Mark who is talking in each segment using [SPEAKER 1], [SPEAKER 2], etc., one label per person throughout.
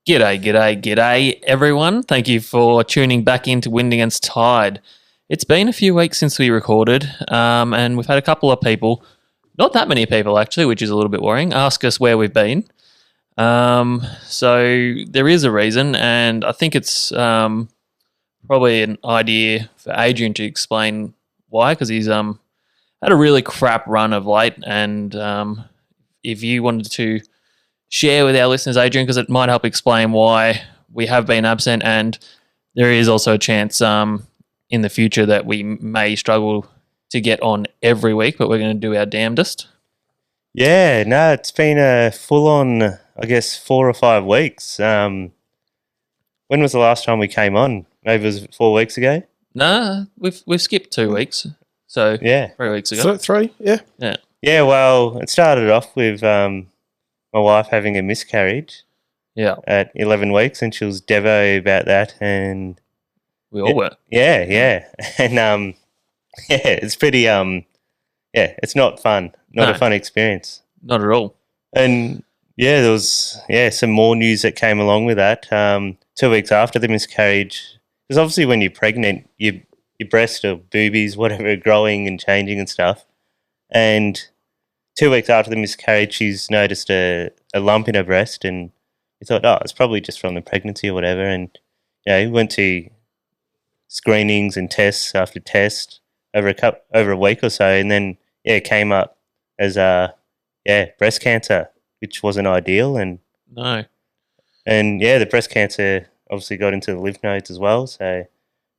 [SPEAKER 1] G'day, everyone. Thank you for tuning back into Wind Against Tide. It's been a few weeks since we recorded, and we've had a couple of people, not that many people actually, which is a little bit worrying, ask us where we've been. So there is a reason, and I think it's probably an idea for Adrian to explain why, because he's had a really crap run of late, and if you wanted to share with our listeners, Adrian, because it might help explain why we have been absent, and there is also a chance in the future that we may struggle to get on every week, but we're going to do our damnedest.
[SPEAKER 2] Yeah, no, it's been a full-on, I guess, 4 or 5 weeks. When was the last time we came on? Maybe it was 4 weeks ago?
[SPEAKER 1] No, we've skipped 2 weeks, so
[SPEAKER 2] yeah,
[SPEAKER 1] 3 weeks ago.
[SPEAKER 3] 3, yeah.
[SPEAKER 2] Yeah, well, it started off with my wife having a miscarriage at 11 weeks, and she was devo about that, and
[SPEAKER 1] we all were.
[SPEAKER 2] Yeah. And it's pretty it's not fun. Not a fun experience.
[SPEAKER 1] Not at all.
[SPEAKER 2] And there was some more news that came along with that. 2 weeks after the miscarriage, because obviously when you're pregnant, your breast or boobies, whatever, are growing and changing and stuff. And 2 weeks after the miscarriage, she's noticed a lump in her breast, and we thought, it's probably just from the pregnancy or whatever. And we went to screenings and tests after test over a week or so, and then it came up as breast cancer, which wasn't ideal. And
[SPEAKER 1] no,
[SPEAKER 2] and the breast cancer obviously got into the lymph nodes as well. So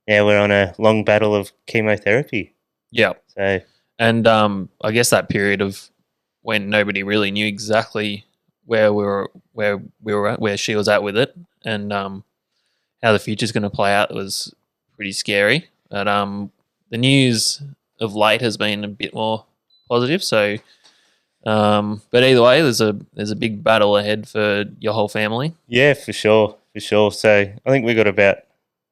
[SPEAKER 2] we're on a long battle of chemotherapy.
[SPEAKER 1] Yeah.
[SPEAKER 2] So
[SPEAKER 1] and I guess that period of when nobody really knew exactly where she was at with it, and how the future's going to play out was pretty scary. But the news of late has been a bit more positive. So, but either way, there's a big battle ahead for your whole family.
[SPEAKER 2] Yeah, for sure. So I think we got about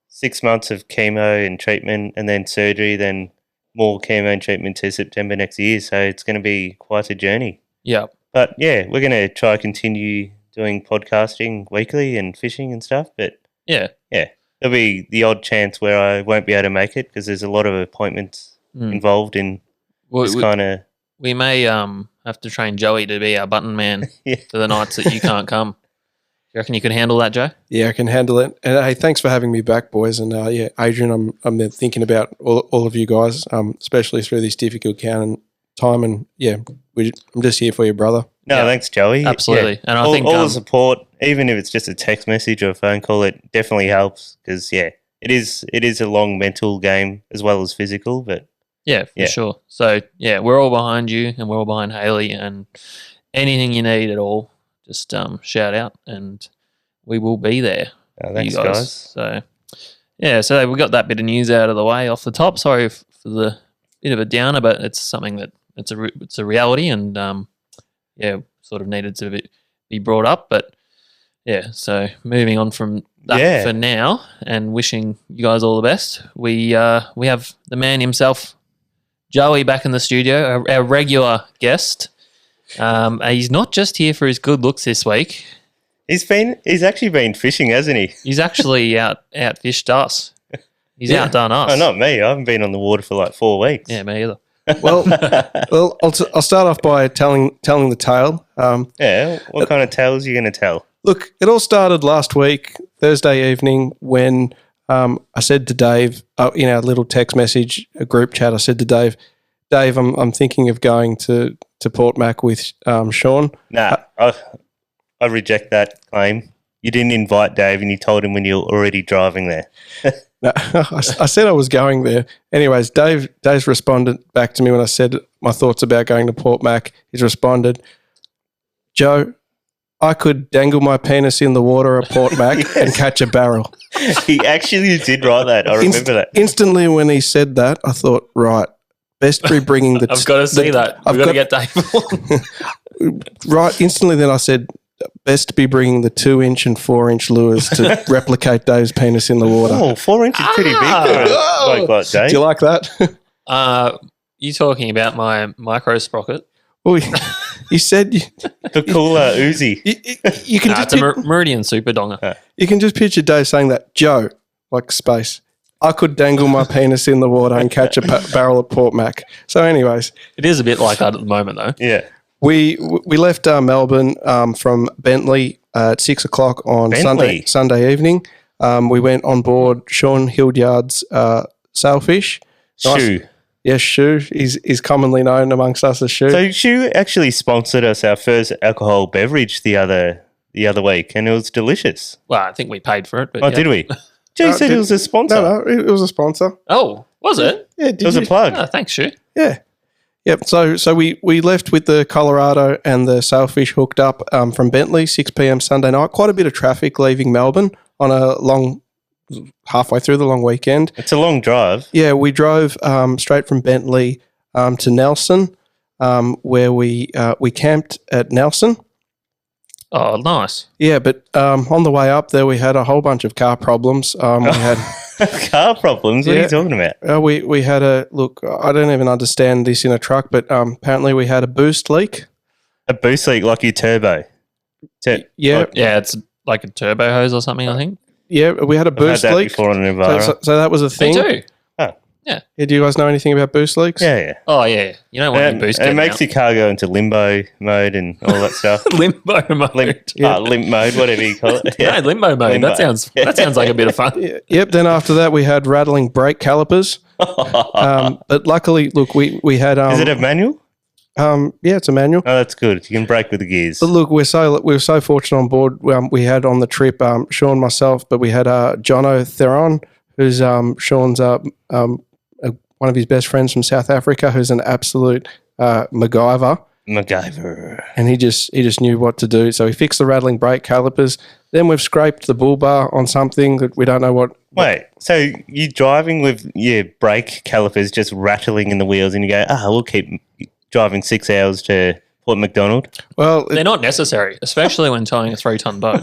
[SPEAKER 2] 6 months of chemo and treatment, and then surgery, then more chemo and treatment to September next year. So it's going to be quite a journey.
[SPEAKER 1] Yeah.
[SPEAKER 2] But we're going to try continue doing podcasting weekly and fishing and stuff. But
[SPEAKER 1] yeah,
[SPEAKER 2] there'll be the odd chance where I won't be able to make it because there's a lot of appointments involved in this kind of.
[SPEAKER 1] We may have to train Joey to be our button man for the nights that you can't come. You reckon you could handle that, Joe?
[SPEAKER 3] Yeah, I can handle it. And hey, thanks for having me back, boys. And Adrian, I'm thinking about all of you guys, especially through this difficult time. And I'm just here for you, brother.
[SPEAKER 2] No, thanks, Joey.
[SPEAKER 1] Absolutely.
[SPEAKER 2] Yeah.
[SPEAKER 1] And I think
[SPEAKER 2] all the support, even if it's just a text message or a phone call, it definitely helps because it is a long mental game as well as physical. But
[SPEAKER 1] for sure. So we're all behind you, and we're all behind Haley, and anything you need at all, just shout out, and we will be there.
[SPEAKER 2] Thanks, guys.
[SPEAKER 1] So so we got that bit of news out of the way off the top. Sorry for the bit of a downer, but it's something that it's a reality, and sort of needed to be brought up. But so moving on from that for now, and wishing you guys all the best. We have the man himself, Joey, back in the studio, our regular guest. He's not just here for his good looks this week.
[SPEAKER 2] He's actually been fishing, hasn't he?
[SPEAKER 1] He's actually outfished us. He's outdone us.
[SPEAKER 2] Oh, not me. I haven't been on the water for like 4 weeks.
[SPEAKER 1] Yeah, me either.
[SPEAKER 3] Well, I'll start off by telling the tale.
[SPEAKER 2] What kind of tales are you going to tell?
[SPEAKER 3] Look, it all started last week, Thursday evening, when I said to Dave in our little text message, a group chat, I said to Dave, I'm thinking of going to Port Mac with Sean.
[SPEAKER 2] Nah, I reject that claim. You didn't invite Dave, and you told him when you were already driving there.
[SPEAKER 3] No, I said I was going there. Anyways, Dave's responded back to me when I said my thoughts about going to Port Mac. He's responded, Joe, I could dangle my penis in the water at Port Mac and catch a barrel.
[SPEAKER 2] He actually did write that. I remember that.
[SPEAKER 3] Instantly when he said that, I thought, right, best be bringing the...
[SPEAKER 1] I've got to see that. I've got to get Dave.
[SPEAKER 3] Right, instantly then I said, best be bringing the 2-inch and 4-inch lures to replicate Dave's penis in the water.
[SPEAKER 2] Oh, 4 inch is pretty big for a bloke like Dave.
[SPEAKER 3] Do you like that?
[SPEAKER 1] You talking about my micro sprocket?
[SPEAKER 3] Oh, You said
[SPEAKER 2] The cooler Uzi.
[SPEAKER 3] you can
[SPEAKER 1] It's
[SPEAKER 3] just
[SPEAKER 1] a Meridian Super Donger.
[SPEAKER 3] you can just picture Dave saying that, Joe, like space. I could dangle my penis in the water and catch a barrel of Port Mac. So, anyways,
[SPEAKER 1] It is a bit like that at the moment, though.
[SPEAKER 2] Yeah.
[SPEAKER 3] we left Melbourne from Bentley at 6 o'clock on
[SPEAKER 2] Bentley?
[SPEAKER 3] Sunday evening. We went on board Sean Hildyard's sailfish.
[SPEAKER 2] Shoe.
[SPEAKER 3] Yes, Shoe. He's commonly known amongst us as Shoe.
[SPEAKER 2] So Shoe actually sponsored us our first alcohol beverage the other week, and it was delicious.
[SPEAKER 1] Well, I think we paid for it. But
[SPEAKER 2] Oh,
[SPEAKER 1] yeah.
[SPEAKER 2] did we? Jay said it was a sponsor.
[SPEAKER 3] no, it was a sponsor.
[SPEAKER 1] Oh, was it?
[SPEAKER 3] Yeah,
[SPEAKER 2] It was a plug.
[SPEAKER 1] Oh, thanks, Shu.
[SPEAKER 3] Yeah. Yep. So we left with the Colorado and the sailfish hooked up from Bentley, 6 p.m. Sunday night. Quite a bit of traffic leaving Melbourne on a halfway through the long weekend.
[SPEAKER 2] It's a long drive.
[SPEAKER 3] Yeah, we drove straight from Bentley to Nelson, where we camped at Nelson.
[SPEAKER 1] Oh, nice.
[SPEAKER 3] Yeah, but on the way up there, we had a whole bunch of car problems. We had
[SPEAKER 2] Car problems? What are you talking about?
[SPEAKER 3] we had a look. I don't even understand this in a truck, but apparently we had a boost leak.
[SPEAKER 2] A boost leak like your turbo.
[SPEAKER 3] Yeah,
[SPEAKER 2] Like,
[SPEAKER 1] Yeah, it's like a turbo hose or something, I think.
[SPEAKER 3] yeah, we had a
[SPEAKER 2] I've had
[SPEAKER 3] boost
[SPEAKER 2] that
[SPEAKER 3] leak.
[SPEAKER 2] before on an Navara.
[SPEAKER 3] So that was a
[SPEAKER 1] Me
[SPEAKER 3] thing.
[SPEAKER 1] too.
[SPEAKER 3] Yeah, do you guys know anything about boost leaks?
[SPEAKER 2] Yeah.
[SPEAKER 1] Oh, yeah. You don't want your boost
[SPEAKER 2] It
[SPEAKER 1] getting
[SPEAKER 2] makes
[SPEAKER 1] out.
[SPEAKER 2] your car go into limbo mode and all that stuff.
[SPEAKER 1] Limbo mode.
[SPEAKER 2] Limp mode, whatever you call it.
[SPEAKER 1] Yeah, limbo mode.
[SPEAKER 2] Limbo.
[SPEAKER 1] That sounds like a bit of fun.
[SPEAKER 3] Yeah, yep. Then after that, we had rattling brake calipers. But luckily, look, we had.
[SPEAKER 2] Is it a manual?
[SPEAKER 3] Yeah, it's a manual.
[SPEAKER 2] Oh, that's good. You can brake with the gears.
[SPEAKER 3] But look, we were so fortunate on board. We had on the trip Sean, myself, but we had Jono Theron, who's Sean's one of his best friends from South Africa, who's an absolute MacGyver, and he just knew what to do. So he fixed the rattling brake calipers. Then we've scraped the bull bar on something that we don't know what.
[SPEAKER 2] Wait, so you're driving with your brake calipers just rattling in the wheels, and you go, we'll keep driving 6 hours to Port Macdonald.
[SPEAKER 3] Well,
[SPEAKER 1] They're not necessary, especially when towing a 3-ton boat.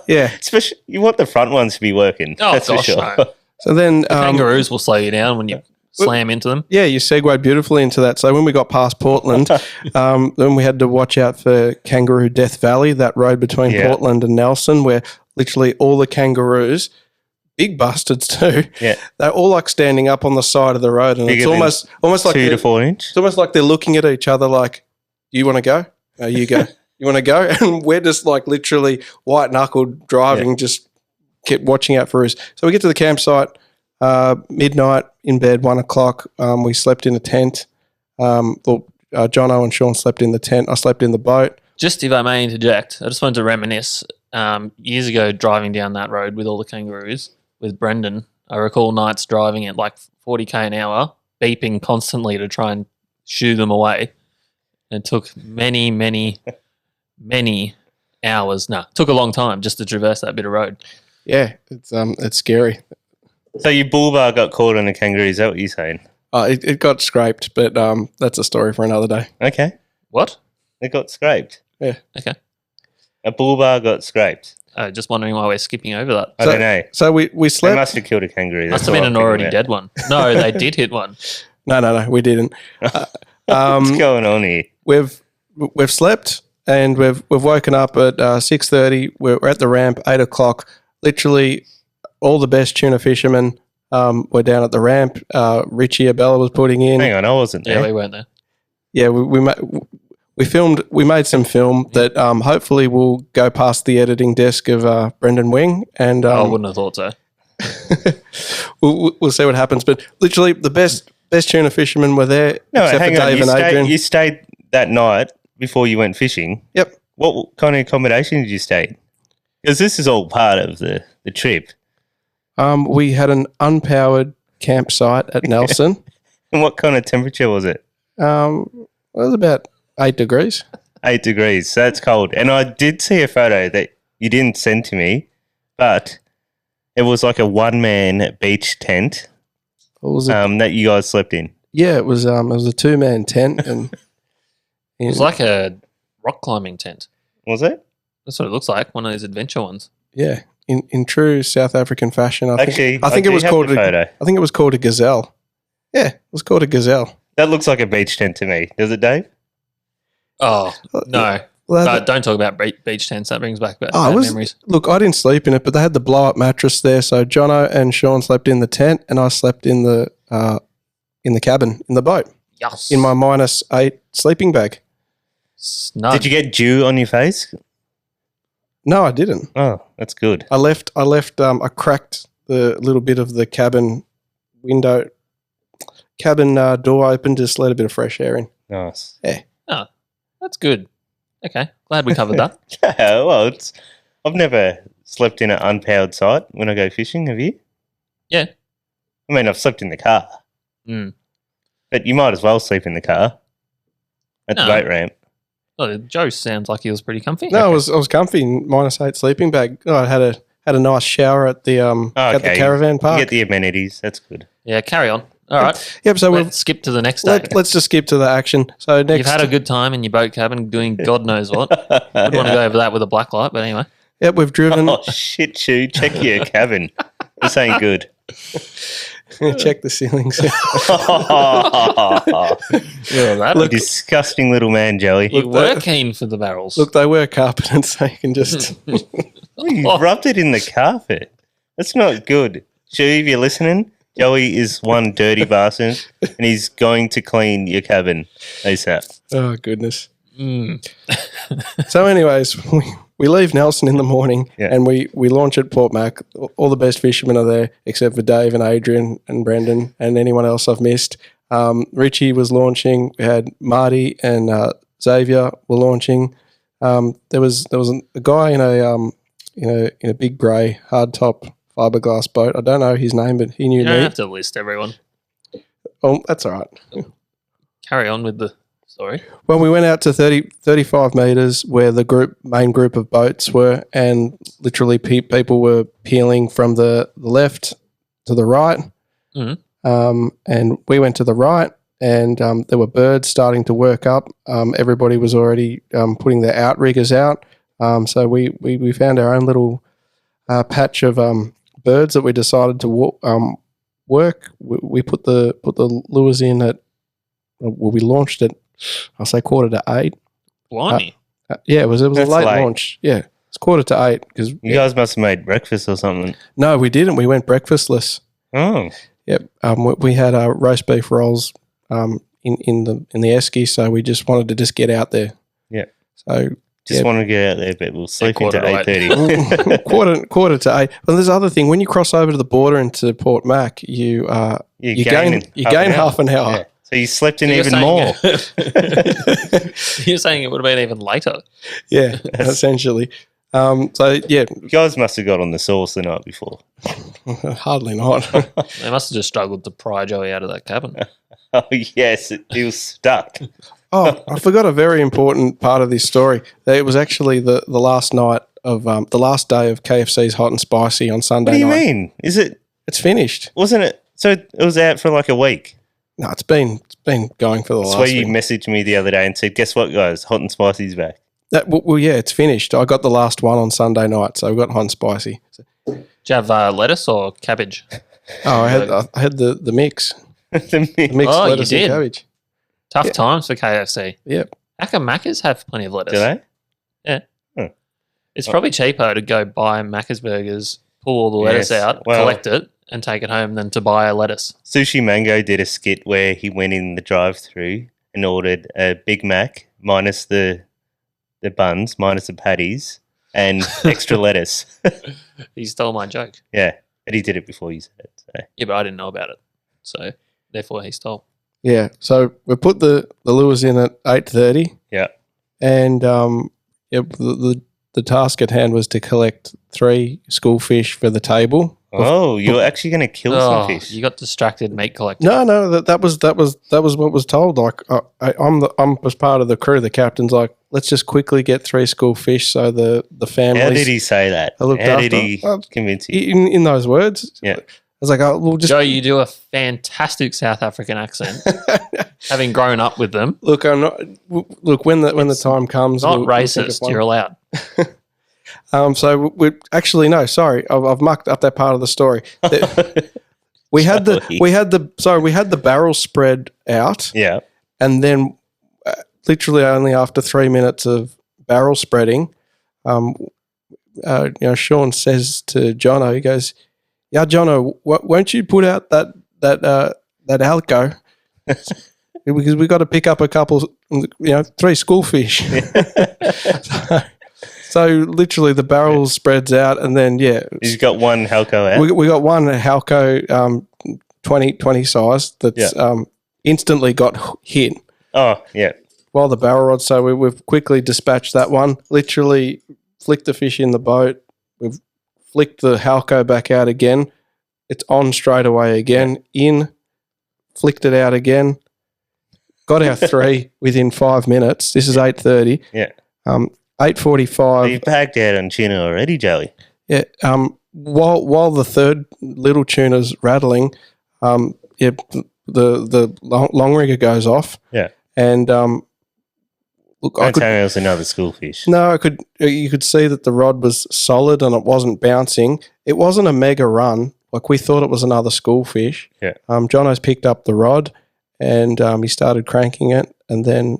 [SPEAKER 3] yeah.
[SPEAKER 2] Especially, you want the front ones to be working.
[SPEAKER 1] Oh,
[SPEAKER 2] that's
[SPEAKER 1] gosh,
[SPEAKER 2] for sure.
[SPEAKER 1] no.
[SPEAKER 3] So then,
[SPEAKER 1] Kangaroos will slow you down when you slam into them.
[SPEAKER 3] yeah, you segued beautifully into that. So when we got past Portland, then we had to watch out for Kangaroo Death Valley, that road between
[SPEAKER 2] Yeah.
[SPEAKER 3] Portland and Nelson, where literally all the kangaroos, big bastards too,
[SPEAKER 2] Yeah.
[SPEAKER 3] they're all like standing up on the side of the road, and
[SPEAKER 2] Bigger
[SPEAKER 3] it's
[SPEAKER 2] than
[SPEAKER 3] almost like
[SPEAKER 2] 2 to
[SPEAKER 3] they're-
[SPEAKER 2] 4 inch.
[SPEAKER 3] it's almost like they're looking at each other like, "You want to go? No, you go. You want to go?" And we're just like literally white knuckled driving, just kept watching out for us. So we get to the campsite. Midnight in bed, 1 o'clock. We slept in a tent. Jono and Sean slept in the tent. I slept in the boat.
[SPEAKER 1] Just if I may interject, I just wanted to reminisce. Years ago, driving down that road with all the kangaroos with Brendan, I recall nights driving at like 40k an hour, beeping constantly to try and shoo them away. And it took many, many, many hours. No, it took a long time just to traverse that bit of road.
[SPEAKER 3] Yeah, it's scary.
[SPEAKER 2] So your bull bar got caught on a kangaroo. Is that what you're saying?
[SPEAKER 3] It got scraped, but that's a story for another day.
[SPEAKER 2] Okay.
[SPEAKER 1] What?
[SPEAKER 2] It got scraped.
[SPEAKER 3] Yeah.
[SPEAKER 1] Okay.
[SPEAKER 2] A bull bar got scraped.
[SPEAKER 1] Just wondering why we're skipping over that.
[SPEAKER 2] I don't know.
[SPEAKER 3] So we
[SPEAKER 2] They
[SPEAKER 3] slept.
[SPEAKER 2] must have killed a kangaroo.
[SPEAKER 1] Must
[SPEAKER 2] That's
[SPEAKER 1] have
[SPEAKER 2] all
[SPEAKER 1] been
[SPEAKER 2] I'm
[SPEAKER 1] an already
[SPEAKER 2] thinking
[SPEAKER 1] dead one. No, they did hit one.
[SPEAKER 3] No, we didn't.
[SPEAKER 2] What's going on here?
[SPEAKER 3] We've slept and we've woken up at 6:30. We're at the ramp 8 o'clock. Literally, all the best tuna fishermen were down at the ramp. Richie Abella was putting in.
[SPEAKER 2] Hang on, I wasn't
[SPEAKER 1] Yeah,
[SPEAKER 2] there.
[SPEAKER 1] we weren't there.
[SPEAKER 3] Yeah, we filmed. We made some film that hopefully will go past the editing desk of Brendan Wing, and
[SPEAKER 1] I wouldn't have thought so.
[SPEAKER 3] we'll see what happens. But literally, the best tuna fishermen were there,
[SPEAKER 2] No,
[SPEAKER 3] except
[SPEAKER 2] hang
[SPEAKER 3] for
[SPEAKER 2] on.
[SPEAKER 3] Dave
[SPEAKER 2] You
[SPEAKER 3] and Adrian.
[SPEAKER 2] stayed, you stayed that night before you went fishing.
[SPEAKER 3] Yep.
[SPEAKER 2] What kind of accommodation did you stay in? Because this is all part of the trip.
[SPEAKER 3] We had an unpowered campsite at Nelson.
[SPEAKER 2] And what kind of temperature was it?
[SPEAKER 3] It was about 8 degrees.
[SPEAKER 2] 8 degrees. So that's cold. And I did see a photo that you didn't send to me, but it was like a one-man beach tent
[SPEAKER 3] What was it?
[SPEAKER 2] that you guys slept in.
[SPEAKER 3] Yeah, it was a 2-man tent, and
[SPEAKER 1] It was like a rock climbing tent.
[SPEAKER 2] Was it?
[SPEAKER 1] That's what it looks like, one of those adventure ones.
[SPEAKER 3] yeah, in true South African fashion, I think it
[SPEAKER 2] do
[SPEAKER 3] was
[SPEAKER 2] have
[SPEAKER 3] called
[SPEAKER 2] the photo.
[SPEAKER 3] I think it was called a gazelle. Yeah, it was called a gazelle.
[SPEAKER 2] That looks like a beach tent to me. Does it, Dave?
[SPEAKER 1] Oh, no.
[SPEAKER 3] Well,
[SPEAKER 1] No, don't talk about beach tents. That brings back bad
[SPEAKER 3] it was,
[SPEAKER 1] memories.
[SPEAKER 3] look, I didn't sleep in it, but they had the blow up mattress there. So Jono and Sean slept in the tent, and I slept in the cabin in the boat
[SPEAKER 1] Yes.
[SPEAKER 3] in my -8 sleeping bag.
[SPEAKER 1] Snug.
[SPEAKER 2] Did you get dew on your face?
[SPEAKER 3] No, I didn't.
[SPEAKER 2] Oh, that's good.
[SPEAKER 3] I cracked the little bit of the cabin door open, just let a bit of fresh air in.
[SPEAKER 2] Nice.
[SPEAKER 1] Oh, that's good. Okay. Glad we covered that.
[SPEAKER 2] Yeah, well, I've never slept in an unpowered site when I go fishing. Have you?
[SPEAKER 1] Yeah.
[SPEAKER 2] I mean, I've slept in the car.
[SPEAKER 1] Mm.
[SPEAKER 2] But you might as well sleep in the car at the
[SPEAKER 1] No.
[SPEAKER 2] boat ramp.
[SPEAKER 1] Oh, Joe sounds like he was pretty comfy.
[SPEAKER 3] No, I was comfy in -8 sleeping bag. Oh, I had a nice shower at the caravan
[SPEAKER 2] You
[SPEAKER 3] park.
[SPEAKER 2] get the amenities. That's good.
[SPEAKER 1] Yeah, carry on. All right.
[SPEAKER 3] Yep. So
[SPEAKER 1] Let's skip to the next day.
[SPEAKER 3] let's just skip to the action. So next,
[SPEAKER 1] You've had a good time in your boat cabin doing God knows what. Wouldn't want to go over that with a black light, but anyway.
[SPEAKER 3] Yep, we've driven.
[SPEAKER 2] Oh, shit, Shu. Check your cabin. This ain't good.
[SPEAKER 3] Check the ceilings.
[SPEAKER 1] Yeah, that
[SPEAKER 2] Disgusting little man, Joey.
[SPEAKER 1] you were keen for the barrels.
[SPEAKER 3] Look, they were carpeted, so you can just.
[SPEAKER 2] Oh, you rubbed it in the carpet. That's not good. Shu, if you're listening, Joey is one dirty bastard, and he's going to clean your cabin ASAP.
[SPEAKER 3] Oh goodness.
[SPEAKER 1] Mm.
[SPEAKER 3] So, anyways, we leave Nelson in the morning, and we launch at Port Mac. All the best fishermen are there, except for Dave and Adrian and Brendan and anyone else I've missed. Richie was launching. We had Marty and Xavier were launching. There was a guy in a big grey hardtop fiberglass boat. I don't know his name, but he knew
[SPEAKER 1] You
[SPEAKER 3] me.
[SPEAKER 1] don't have to list everyone.
[SPEAKER 3] Oh, that's all right.
[SPEAKER 1] Carry on with the story.
[SPEAKER 3] Well, we went out to 35 metres where the main group of boats were, and literally people were peeling from the left to the right.
[SPEAKER 1] Mhm.
[SPEAKER 3] And we went to the right, and there were birds starting to work up. Everybody was already putting their outriggers out. So we found our own little patch of birds that we decided to work. We put the lures in at, we launched at, I'll say 7:45.
[SPEAKER 1] Blimey.
[SPEAKER 3] Yeah, it was a
[SPEAKER 2] That's
[SPEAKER 3] late
[SPEAKER 2] late.
[SPEAKER 3] launch. Yeah, it's 7:45 because
[SPEAKER 2] You guys must have made breakfast or something.
[SPEAKER 3] no, we didn't. We went breakfastless.
[SPEAKER 2] Oh,
[SPEAKER 3] Yep. We had roast beef rolls in the esky, so we just wanted to just get out there.
[SPEAKER 2] Yeah.
[SPEAKER 3] So
[SPEAKER 2] just want to get out there, but we'll sleep
[SPEAKER 1] quarter
[SPEAKER 2] into
[SPEAKER 1] to
[SPEAKER 2] 8:30.
[SPEAKER 3] quarter to 8. Well, there's the other thing. When you cross over to the border into Port Mac, you gain half an hour.
[SPEAKER 2] Yeah. So you slept in
[SPEAKER 1] So you're
[SPEAKER 2] even more.
[SPEAKER 1] You're saying it would have been even later.
[SPEAKER 3] Yeah, essentially. So yeah,
[SPEAKER 2] You guys must have got on the sauce the night before.
[SPEAKER 3] hardly not.
[SPEAKER 1] They must have just struggled to pry Joey out of that cabin.
[SPEAKER 2] Oh, yes. He was stuck.
[SPEAKER 3] Oh, I forgot a very important part of this story. It was actually the last night of the last day of KFC's Hot and Spicy on Sunday
[SPEAKER 2] What do you
[SPEAKER 3] night.
[SPEAKER 2] mean? Is it,
[SPEAKER 3] It's finished.
[SPEAKER 2] wasn't it? So it was out for like a week.
[SPEAKER 3] No, it's been going for the
[SPEAKER 2] That's
[SPEAKER 3] last
[SPEAKER 2] why you
[SPEAKER 3] week.
[SPEAKER 2] messaged me the other day and said, guess what, guys? Hot and Spicy's back.
[SPEAKER 3] Well, yeah, it's finished. I got the last one on Sunday night, so we got Hot and Spicy.
[SPEAKER 1] Do you have lettuce or cabbage?
[SPEAKER 3] Oh, I had the mix.
[SPEAKER 2] The mix.
[SPEAKER 3] Mixed
[SPEAKER 1] Oh, you
[SPEAKER 3] lettuce and
[SPEAKER 1] did?
[SPEAKER 3] cabbage.
[SPEAKER 1] Tough
[SPEAKER 3] Yeah.
[SPEAKER 1] times for KFC.
[SPEAKER 3] Yep.
[SPEAKER 1] How come Macca's have plenty of lettuce?
[SPEAKER 2] Do they?
[SPEAKER 1] It's probably cheaper to go buy Macca's burgers, pull all the lettuce
[SPEAKER 2] Yes.
[SPEAKER 1] out,
[SPEAKER 2] Well-
[SPEAKER 1] collect it, and take it home than to buy a lettuce.
[SPEAKER 2] Sushi Mango did a skit where he went in the drive-through and ordered a Big Mac minus the buns, minus the patties, and extra lettuce.
[SPEAKER 1] He stole my joke.
[SPEAKER 2] Yeah, but he did it before you said it. So.
[SPEAKER 1] Yeah, but I didn't know about it. So, therefore, he stole.
[SPEAKER 3] Yeah. So we put the lures in at 8:30,
[SPEAKER 2] Yeah.
[SPEAKER 3] and the task at hand was to collect 3 school fish for the table.
[SPEAKER 2] Oh, you're actually going to kill some fish.
[SPEAKER 1] You got distracted meat collecting.
[SPEAKER 3] No, that was what was told. Like I'm was part of the crew. The captain's like, let's just quickly get 3 school fish so the families.
[SPEAKER 2] How did he say that?
[SPEAKER 3] I looked
[SPEAKER 2] How did
[SPEAKER 3] after-
[SPEAKER 2] he convince you?
[SPEAKER 3] in those words?
[SPEAKER 2] Yeah.
[SPEAKER 3] I was like, oh, we'll just
[SPEAKER 1] Joe, you do a fantastic South African accent, having grown up with them.
[SPEAKER 3] look. I'm not. Look when the time comes.
[SPEAKER 1] Not
[SPEAKER 3] we'll think of
[SPEAKER 1] racist.
[SPEAKER 3] one.
[SPEAKER 1] You're allowed.
[SPEAKER 3] So we actually no. Sorry, I've mucked up that part of the story. We had the barrel spread out,
[SPEAKER 2] Yeah.
[SPEAKER 3] and then literally only after 3 minutes of barrel spreading, Sean says to Jono, he goes, "Yeah, Jono, won't you put out that Alco because we got to pick up a couple, 3 schoolfish." So literally the barrel spreads out, and then
[SPEAKER 2] he's got one Halco out.
[SPEAKER 3] We got one Halco 20 size that's instantly got hit.
[SPEAKER 2] Oh yeah.
[SPEAKER 3] While the barrel rod, so we've quickly dispatched that one. Literally flicked the fish in the boat. We've flicked the Halco back out again. It's on straight away again. In, flicked it out again. Got our 3 within 5 minutes. This is 8:30.
[SPEAKER 2] Yeah.
[SPEAKER 3] 8:45.
[SPEAKER 2] You've bagged out on tuna already, Joey.
[SPEAKER 3] Yeah. While the third little tuna's rattling, the long rigger goes off.
[SPEAKER 2] Yeah.
[SPEAKER 3] And look,
[SPEAKER 2] Don't tell me it was another schoolfish.
[SPEAKER 3] No, you could see that the rod was solid and it wasn't bouncing. It wasn't a mega run. Like we thought it was another schoolfish.
[SPEAKER 2] Yeah.
[SPEAKER 3] Jono's picked up the rod and he started cranking it, and then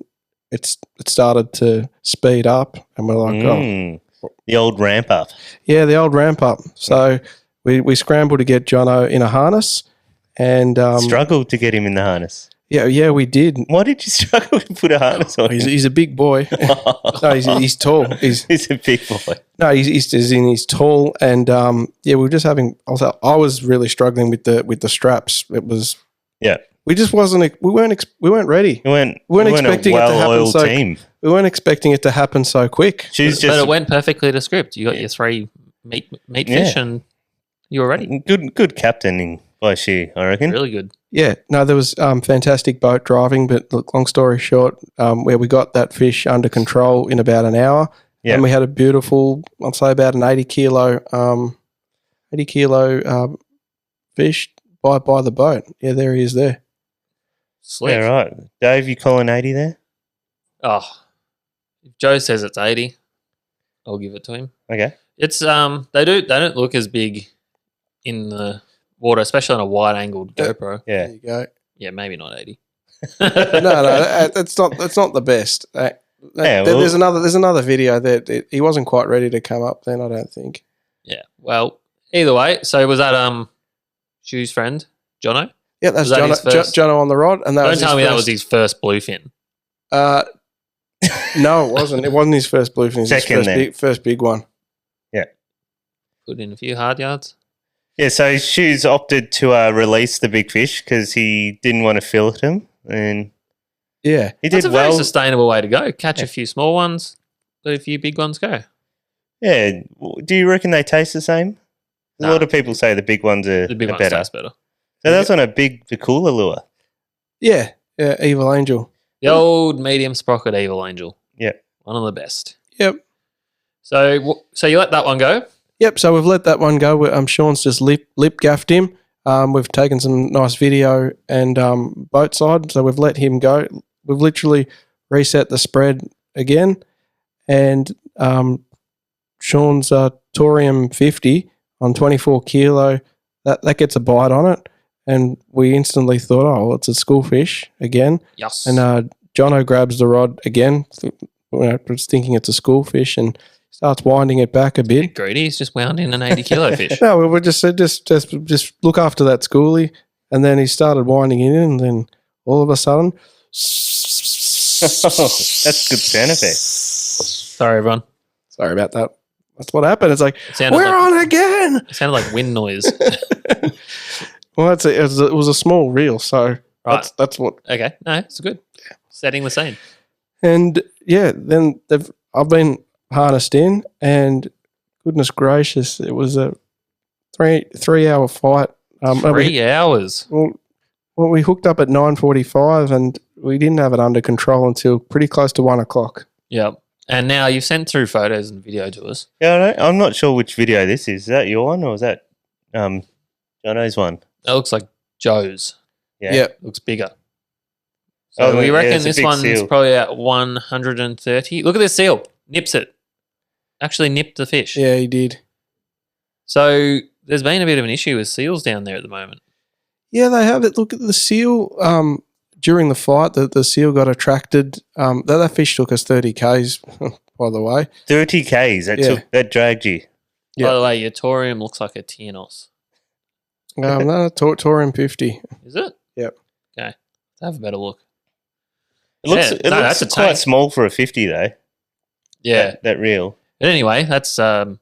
[SPEAKER 3] it started to speed up, and we're like,
[SPEAKER 2] the old ramp up.
[SPEAKER 3] Yeah, the old ramp up. So we scrambled to get Jono in a harness, and
[SPEAKER 2] struggled to get him in the harness.
[SPEAKER 3] Yeah, we did.
[SPEAKER 2] Why did you struggle to put a harness on him?
[SPEAKER 3] He's a big boy. No, he's tall. He's
[SPEAKER 2] a big boy.
[SPEAKER 3] No, he's tall, and we were just having. I was really struggling with the straps. It was We just wasn't. We weren't ready.
[SPEAKER 2] We weren't
[SPEAKER 3] expecting it to happen so.
[SPEAKER 2] Team.
[SPEAKER 3] We weren't expecting it to happen so quick.
[SPEAKER 1] But it went perfectly to script. You got your 3 meat fish, and you were ready.
[SPEAKER 2] Good captaining by she, I reckon.
[SPEAKER 1] Really good.
[SPEAKER 3] Yeah, no, there was fantastic boat driving, but look, long story short, where we got that fish under control in about an hour, and we had a beautiful, I'd say about an 80 kilo fish by the boat. Yeah, there he is there.
[SPEAKER 1] Slick.
[SPEAKER 2] Yeah, right. Dave, you calling 80 there?
[SPEAKER 1] Oh, if Joe says it's 80, I'll give it to him.
[SPEAKER 2] Okay.
[SPEAKER 1] It's they don't look as big in the water, especially on a wide-angled GoPro.
[SPEAKER 2] Yeah.
[SPEAKER 3] There you go.
[SPEAKER 1] Yeah, maybe not 80.
[SPEAKER 3] No, that's not the best. There's another video that he wasn't quite ready to come up then, I don't think.
[SPEAKER 1] Yeah. Well, either way, so was that Shu's friend, Jono?
[SPEAKER 3] Yeah, that's Jono on the rod, and that
[SPEAKER 1] don't tell me that was his first bluefin.
[SPEAKER 3] No, it wasn't. It wasn't his first bluefin. It was his first big one.
[SPEAKER 2] Yeah.
[SPEAKER 1] Put in a few hard yards.
[SPEAKER 2] Yeah, so Shu's opted to release the big fish because he didn't want to fillet him, and he did
[SPEAKER 1] That's a
[SPEAKER 2] well.
[SPEAKER 1] very sustainable way to go. Catch a few small ones, let a few big ones go.
[SPEAKER 2] Yeah. Do you reckon they taste the same? A lot of people say the big ones are
[SPEAKER 1] The big ones
[SPEAKER 2] better.
[SPEAKER 1] taste better.
[SPEAKER 2] So that's on a big Vicula lure.
[SPEAKER 3] Yeah, Evil Angel.
[SPEAKER 1] The old medium sprocket Evil Angel.
[SPEAKER 2] Yeah.
[SPEAKER 1] One of the best.
[SPEAKER 3] Yep.
[SPEAKER 1] So you let that one go?
[SPEAKER 3] Yep, so we've let that one go. Sean's just lip gaffed him. We've taken some nice video and boat side, so we've let him go. We've literally reset the spread again, and Sean's Torium 50 on 24 kilo, that gets a bite on it, and we instantly thought, oh, well, it's a schoolfish again.
[SPEAKER 1] Yes.
[SPEAKER 3] And Jono grabs the rod again, was thinking it's a schoolfish, and starts winding it back a bit.
[SPEAKER 1] Greedy, he's just wound in an 80 kilo fish.
[SPEAKER 3] No, we just said just look after that schoolie, and then he started winding it in, and then all of a sudden,
[SPEAKER 2] That's good sound effect.
[SPEAKER 1] Sorry, everyone.
[SPEAKER 3] Sorry about that. That's what happened. It's like
[SPEAKER 1] sounded
[SPEAKER 3] we're
[SPEAKER 1] like-
[SPEAKER 3] on again.
[SPEAKER 1] It sounded like wind noise.
[SPEAKER 3] Well, it was a small reel, so
[SPEAKER 1] Right.
[SPEAKER 3] that's what.
[SPEAKER 1] Okay, no, it's good. Setting the scene.
[SPEAKER 3] And yeah, then I've been harnessed in, and goodness gracious, it was a 3 hour fight.
[SPEAKER 1] 3 hours.
[SPEAKER 3] Well, we hooked up at 9:45, and we didn't have it under control until pretty close to 1 o'clock.
[SPEAKER 1] Yep. And now you've sent through photos and video to us.
[SPEAKER 2] Yeah, I'm not sure which video this is. Is that your one or is that Jono's one?
[SPEAKER 1] That looks like Joe's.
[SPEAKER 2] Yeah.
[SPEAKER 3] Yep.
[SPEAKER 1] Looks bigger. So we reckon this one's probably at 130. Look at this seal. Nips it. Actually nipped the fish.
[SPEAKER 3] Yeah, he did.
[SPEAKER 1] So there's been a bit of an issue with seals down there at the moment.
[SPEAKER 3] Yeah, they have it. Look at the seal. during the fight, the seal got attracted. That fish took us 30 Ks, by the way.
[SPEAKER 2] 30 Ks. That dragged you.
[SPEAKER 3] Yeah.
[SPEAKER 1] By the way, your torium looks like a Tiernos.
[SPEAKER 3] No, Torium 50.
[SPEAKER 1] Is it?
[SPEAKER 3] Yep.
[SPEAKER 1] Okay. Let's have a better look.
[SPEAKER 2] It looks
[SPEAKER 1] that's a
[SPEAKER 2] quite
[SPEAKER 1] tank.
[SPEAKER 2] small for a 50 though.
[SPEAKER 1] Yeah.
[SPEAKER 2] That reel.
[SPEAKER 1] But anyway, that's not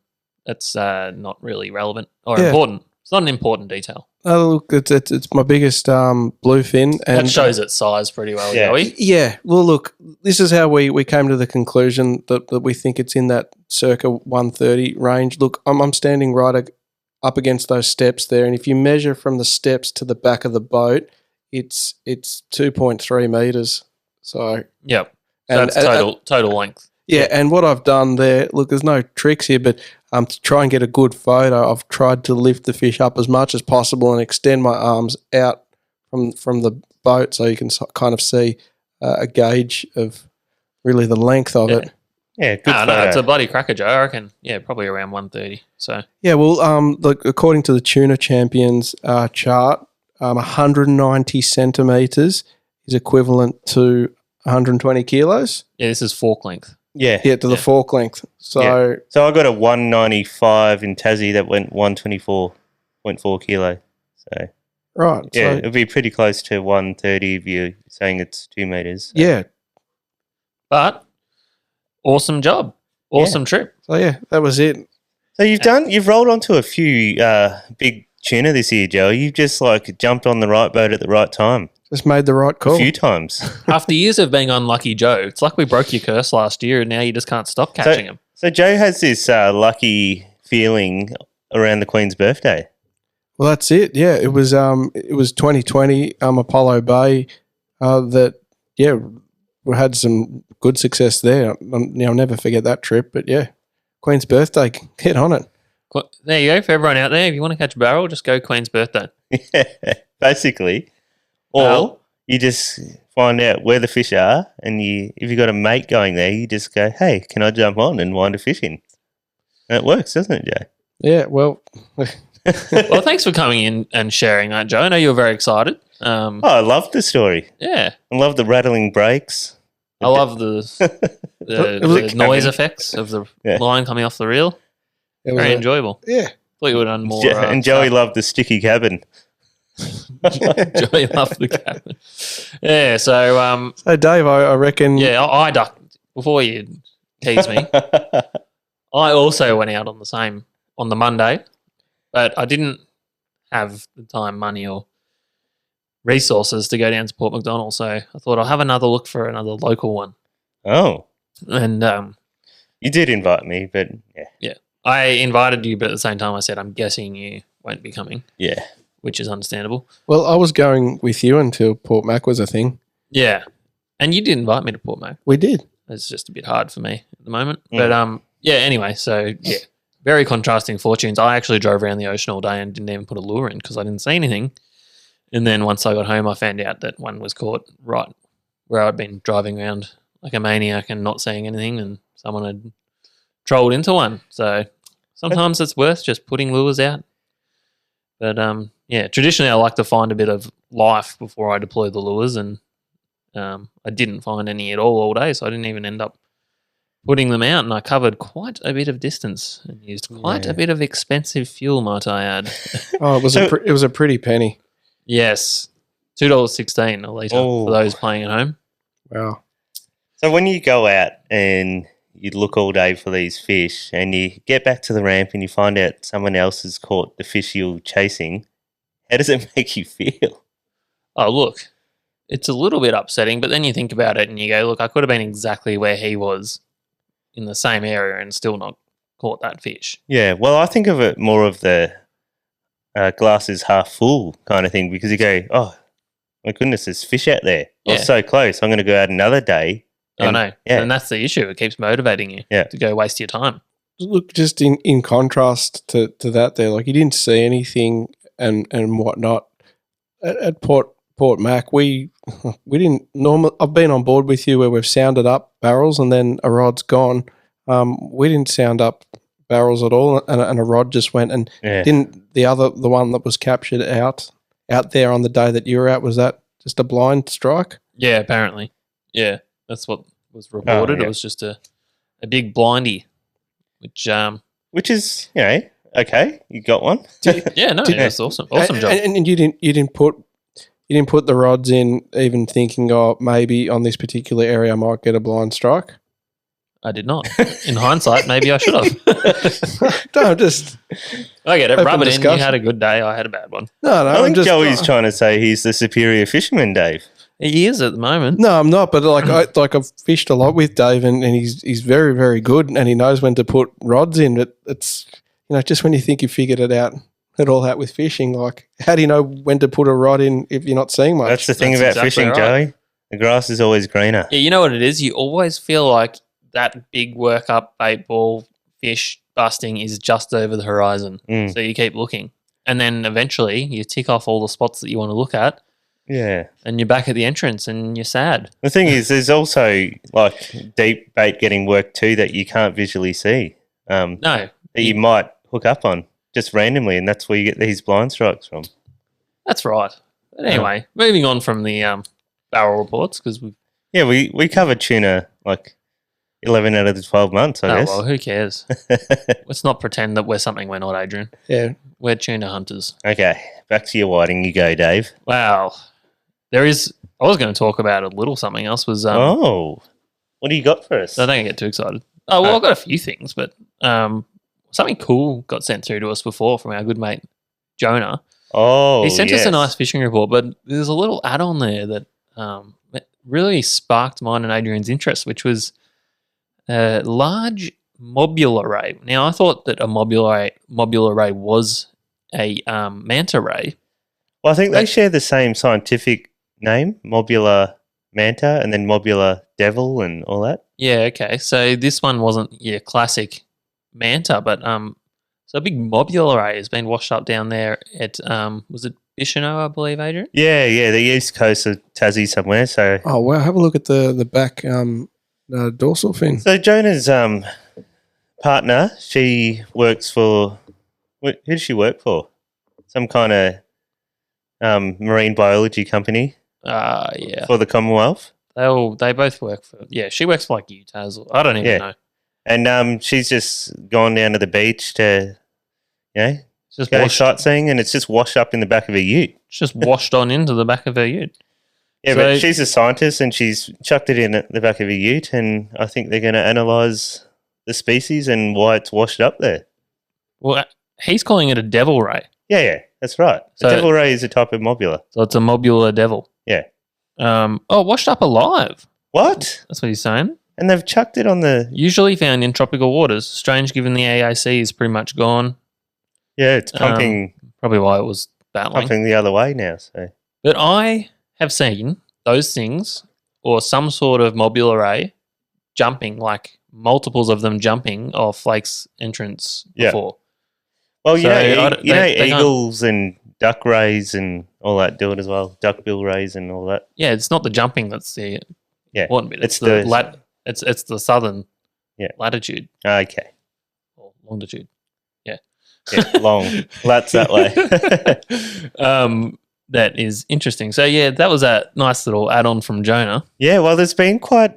[SPEAKER 1] really relevant or
[SPEAKER 3] Yeah.
[SPEAKER 1] important. It's not an important detail.
[SPEAKER 3] Oh, look, it's my biggest bluefin. And
[SPEAKER 1] That shows its size pretty well,
[SPEAKER 2] Yeah.
[SPEAKER 1] Joey.
[SPEAKER 3] Yeah. Well, look, this is how we came to the conclusion that we think it's in that circa 130 range. Look, I'm standing right up against those steps there, and if you measure from the steps to the back of the boat, it's 2.3 meters. So
[SPEAKER 1] Yep. So
[SPEAKER 3] And-
[SPEAKER 1] that's total length.
[SPEAKER 3] yeah, and what I've done there, look, there's no tricks here, but to try and get a good photo, I've tried to lift the fish up as much as possible and extend my arms out from the boat so you can kind of see a gauge of really the length of it.
[SPEAKER 2] Yeah, good
[SPEAKER 1] No,
[SPEAKER 2] photo.
[SPEAKER 1] it's a bloody cracker, Joe. I reckon, probably around 130. So,
[SPEAKER 3] Yeah, well, look, according to the Tuna Champions chart, 190 centimetres is equivalent to 120 kilos.
[SPEAKER 1] yeah, this is fork length.
[SPEAKER 2] yeah.
[SPEAKER 3] Yeah, to the fork length. So,
[SPEAKER 2] Yeah. So I got a 195 in Tassie that went 124.4 kilo. So
[SPEAKER 3] right.
[SPEAKER 2] yeah,
[SPEAKER 3] So,
[SPEAKER 2] it'd be pretty close to 130 if you're saying it's 2 meters.
[SPEAKER 3] yeah.
[SPEAKER 1] But awesome job. Awesome trip.
[SPEAKER 3] So, yeah, that was it.
[SPEAKER 2] So you've rolled onto a few big tuna this year, Joe. You've just like jumped on the right boat at the right time
[SPEAKER 3] Just made the right call.
[SPEAKER 2] a few times.
[SPEAKER 1] After years of being unlucky, Joe, it's like we broke your curse last year and now you just can't stop catching them.
[SPEAKER 2] So Joe has this lucky feeling around the Queen's birthday.
[SPEAKER 3] Well, that's it. Yeah, it was 2020 Apollo Bay that we had some good success there. I'll never forget that trip. But yeah, Queen's birthday, get on it.
[SPEAKER 1] There you go. For everyone out there, if you want to catch a barrel, just go Queen's birthday.
[SPEAKER 2] Yeah, basically. Or you just find out where the fish are, and if you've got a mate going there, you just go, hey, can I jump on and wind a fish in? And it works, doesn't it, Joe?
[SPEAKER 3] Yeah, well,
[SPEAKER 1] Well, thanks for coming in and sharing that, Joe. I know you were very excited.
[SPEAKER 2] Oh, I love the story.
[SPEAKER 1] Yeah.
[SPEAKER 2] I love the rattling brakes.
[SPEAKER 1] I love the noise effects of the
[SPEAKER 2] Yeah.
[SPEAKER 1] line coming off the reel.
[SPEAKER 3] it was
[SPEAKER 1] Very enjoyable.
[SPEAKER 3] yeah.
[SPEAKER 1] Thought you would have done more.
[SPEAKER 2] And Joey loved the sticky cabin.
[SPEAKER 1] Joey loved the cabin. Yeah, so
[SPEAKER 3] So, Dave, I reckon.
[SPEAKER 1] yeah, I ducked before you tease me. I also went out on the Monday, but I didn't have the time, money, or resources to go down to Port MacDonald. So I thought I'll have another look for another local one.
[SPEAKER 2] Oh,
[SPEAKER 1] And
[SPEAKER 2] you did invite me, but yeah.
[SPEAKER 1] I invited you, but at the same time I said, I'm guessing you won't be coming,
[SPEAKER 2] Yeah.
[SPEAKER 1] which is understandable.
[SPEAKER 3] Well, I was going with you until Port Mac was a thing.
[SPEAKER 1] Yeah. And you did invite me to Port Mac.
[SPEAKER 3] We did.
[SPEAKER 1] It's just a bit hard for me at the moment. But yeah, anyway, so yeah, very contrasting fortunes. I actually drove around the ocean all day and didn't even put a lure in because I didn't see anything. And then once I got home, I found out that one was caught right where I'd been driving around like a maniac and not seeing anything, and someone had trolled into one. So sometimes it's worth just putting lures out. But yeah, traditionally I like to find a bit of life before I deploy the lures, and I didn't find any at all day, so I didn't even end up putting them out, and I covered quite a bit of distance and used quite a bit of expensive fuel, might I add.
[SPEAKER 3] Oh, it was a pretty penny.
[SPEAKER 1] Yes, $2.16 a litre for those playing at home.
[SPEAKER 3] Wow.
[SPEAKER 2] So when you go out and you look all day for these fish and you get back to the ramp and you find out someone else has caught the fish you're chasing, how does it make you feel?
[SPEAKER 1] Oh, look, it's a little bit upsetting, but then you think about it and you go, look, I could have been exactly where he was in the same area and still not caught that fish.
[SPEAKER 2] Yeah, well, I think of it more of the glass is half full kind of thing, because you go, oh, my goodness, there's fish out there. I was so close. I'm going to go out another day.
[SPEAKER 1] I know.
[SPEAKER 2] Yeah.
[SPEAKER 1] And that's the issue. It keeps motivating you to go waste your time.
[SPEAKER 3] Look, just in contrast to that there, like you didn't see anything and whatnot. At Port Mac, we didn't normally. I've been on board with you where we've sounded up barrels and then a rod's gone. We didn't sound up barrels at all, and a rod just went. And didn't the one that was captured out there on the day that you were out, was that just a blind strike?
[SPEAKER 1] Yeah, apparently. Yeah, that's what was reported.
[SPEAKER 2] yeah.
[SPEAKER 1] It was just a big blindy,
[SPEAKER 2] Which is, okay. You got one.
[SPEAKER 1] yeah, no, that's awesome. Awesome job.
[SPEAKER 3] And you didn't put the rods in, even thinking, oh, maybe on this particular area I might get a blind strike.
[SPEAKER 1] I did not. In hindsight, maybe I should have.
[SPEAKER 3] No, just
[SPEAKER 1] I get it.
[SPEAKER 3] Open
[SPEAKER 1] Rub it in.
[SPEAKER 3] discussion.
[SPEAKER 1] You had a good day. I had a bad one.
[SPEAKER 3] no.
[SPEAKER 2] I
[SPEAKER 3] I'm
[SPEAKER 2] think
[SPEAKER 3] just
[SPEAKER 2] Joey's trying to say he's the superior fisherman, Dave.
[SPEAKER 1] He is at the moment.
[SPEAKER 3] No, I'm not. But I've fished a lot with Dave, and he's very, very good, and he knows when to put rods in. But it's just when you think you figured it out with fishing, like how do you know when to put a rod in if you're not seeing much?
[SPEAKER 2] That's the thing
[SPEAKER 1] That's
[SPEAKER 2] about
[SPEAKER 1] exactly
[SPEAKER 2] fishing,
[SPEAKER 1] right.
[SPEAKER 2] Joey. The grass is always greener.
[SPEAKER 1] Yeah, you know what it is? You always feel like that big workup bait ball fish busting is just over the horizon.
[SPEAKER 2] Mm.
[SPEAKER 1] So you keep looking. And then eventually you tick off all the spots that you want to look at
[SPEAKER 2] Yeah.
[SPEAKER 1] and you're back at the entrance and you're sad.
[SPEAKER 2] The thing is, there's also like deep bait getting worked too that you can't visually see.
[SPEAKER 1] No.
[SPEAKER 2] That you might hook up on just randomly, and that's where you get these blind strikes from.
[SPEAKER 1] That's right. But anyway, moving on from the barrel reports because we've...
[SPEAKER 2] Yeah, we covered tuna like 11 out of the 12 months, I
[SPEAKER 1] Oh,
[SPEAKER 2] guess.
[SPEAKER 1] well, who cares? Let's not pretend that we're something we're not, Adrian.
[SPEAKER 3] Yeah.
[SPEAKER 1] We're tuna hunters.
[SPEAKER 2] Okay, back to your whiting you go, Dave.
[SPEAKER 1] Wow. I was going to talk about a little something else was...
[SPEAKER 2] What do you got for us?
[SPEAKER 1] So don't get too excited. Oh, well, I've got a few things, but something cool got sent through to us before from our good mate, Jonah.
[SPEAKER 2] Oh,
[SPEAKER 1] He sent us a
[SPEAKER 2] yes.
[SPEAKER 1] nice fishing report, but there's a little add-on there that really sparked mine and Adrian's interest, which was a large mobula ray. Now, I thought that a mobula ray was a manta ray.
[SPEAKER 2] Well, I think they share the same scientific name, Mobula manta, and then Mobula devil and all that.
[SPEAKER 1] Yeah, okay. So this one wasn't your classic manta, but so a big mobula ray has been washed up down there at was it Bicheno, I believe, Adrian?
[SPEAKER 2] Yeah, the east coast of Tassie somewhere. So,
[SPEAKER 3] Oh wow! Have a look at the back dorsal fin.
[SPEAKER 2] so Jonah's partner, she works for who does she work for? Some kind of marine biology company
[SPEAKER 1] Yeah.
[SPEAKER 2] for the Commonwealth.
[SPEAKER 1] They both work for she works for like UTAS or I don't even
[SPEAKER 2] Yeah.
[SPEAKER 1] know.
[SPEAKER 2] And she's just gone down to the beach to,
[SPEAKER 1] It's just
[SPEAKER 2] go
[SPEAKER 1] washed,
[SPEAKER 2] sightseeing, and it's just washed up in the back of a ute.
[SPEAKER 1] it's just washed on into the back of her ute.
[SPEAKER 2] Yeah,
[SPEAKER 1] So-
[SPEAKER 2] but she's a scientist, and she's chucked it in at the back of a ute, and I think they're going to analyse the species and why it's washed up there.
[SPEAKER 1] Well, he's calling it a devil ray.
[SPEAKER 2] Yeah, that's right. The
[SPEAKER 1] So-
[SPEAKER 2] devil ray is a type of mobula.
[SPEAKER 1] So it's a mobula devil.
[SPEAKER 2] Yeah.
[SPEAKER 1] Washed up alive.
[SPEAKER 2] What?
[SPEAKER 1] That's what he's saying.
[SPEAKER 2] And they've chucked it on the...
[SPEAKER 1] Usually found in tropical waters. Strange given the AAC is pretty much gone.
[SPEAKER 2] Yeah, it's pumping
[SPEAKER 1] Probably why it was battling.
[SPEAKER 2] pumping the other way now. So
[SPEAKER 1] But I have seen those things or some sort of mobula ray jumping, like multiples of them jumping off Lake's entrance
[SPEAKER 2] Yeah.
[SPEAKER 1] before.
[SPEAKER 2] Well,
[SPEAKER 1] So I don't- they can't-
[SPEAKER 2] eagles and duck rays and all that do it as well. Duckbill rays and all that.
[SPEAKER 1] Yeah, it's not the jumping that's the
[SPEAKER 2] Yeah.
[SPEAKER 1] important bit. It's
[SPEAKER 2] It's
[SPEAKER 1] the
[SPEAKER 2] the-
[SPEAKER 1] it's the southern
[SPEAKER 2] Yeah.
[SPEAKER 1] latitude
[SPEAKER 2] Okay.
[SPEAKER 1] or longitude.
[SPEAKER 2] Yeah, long. That's that way.
[SPEAKER 1] That is interesting. So yeah, that was a nice little add-on from Jonah.
[SPEAKER 2] Yeah, well, there's been quite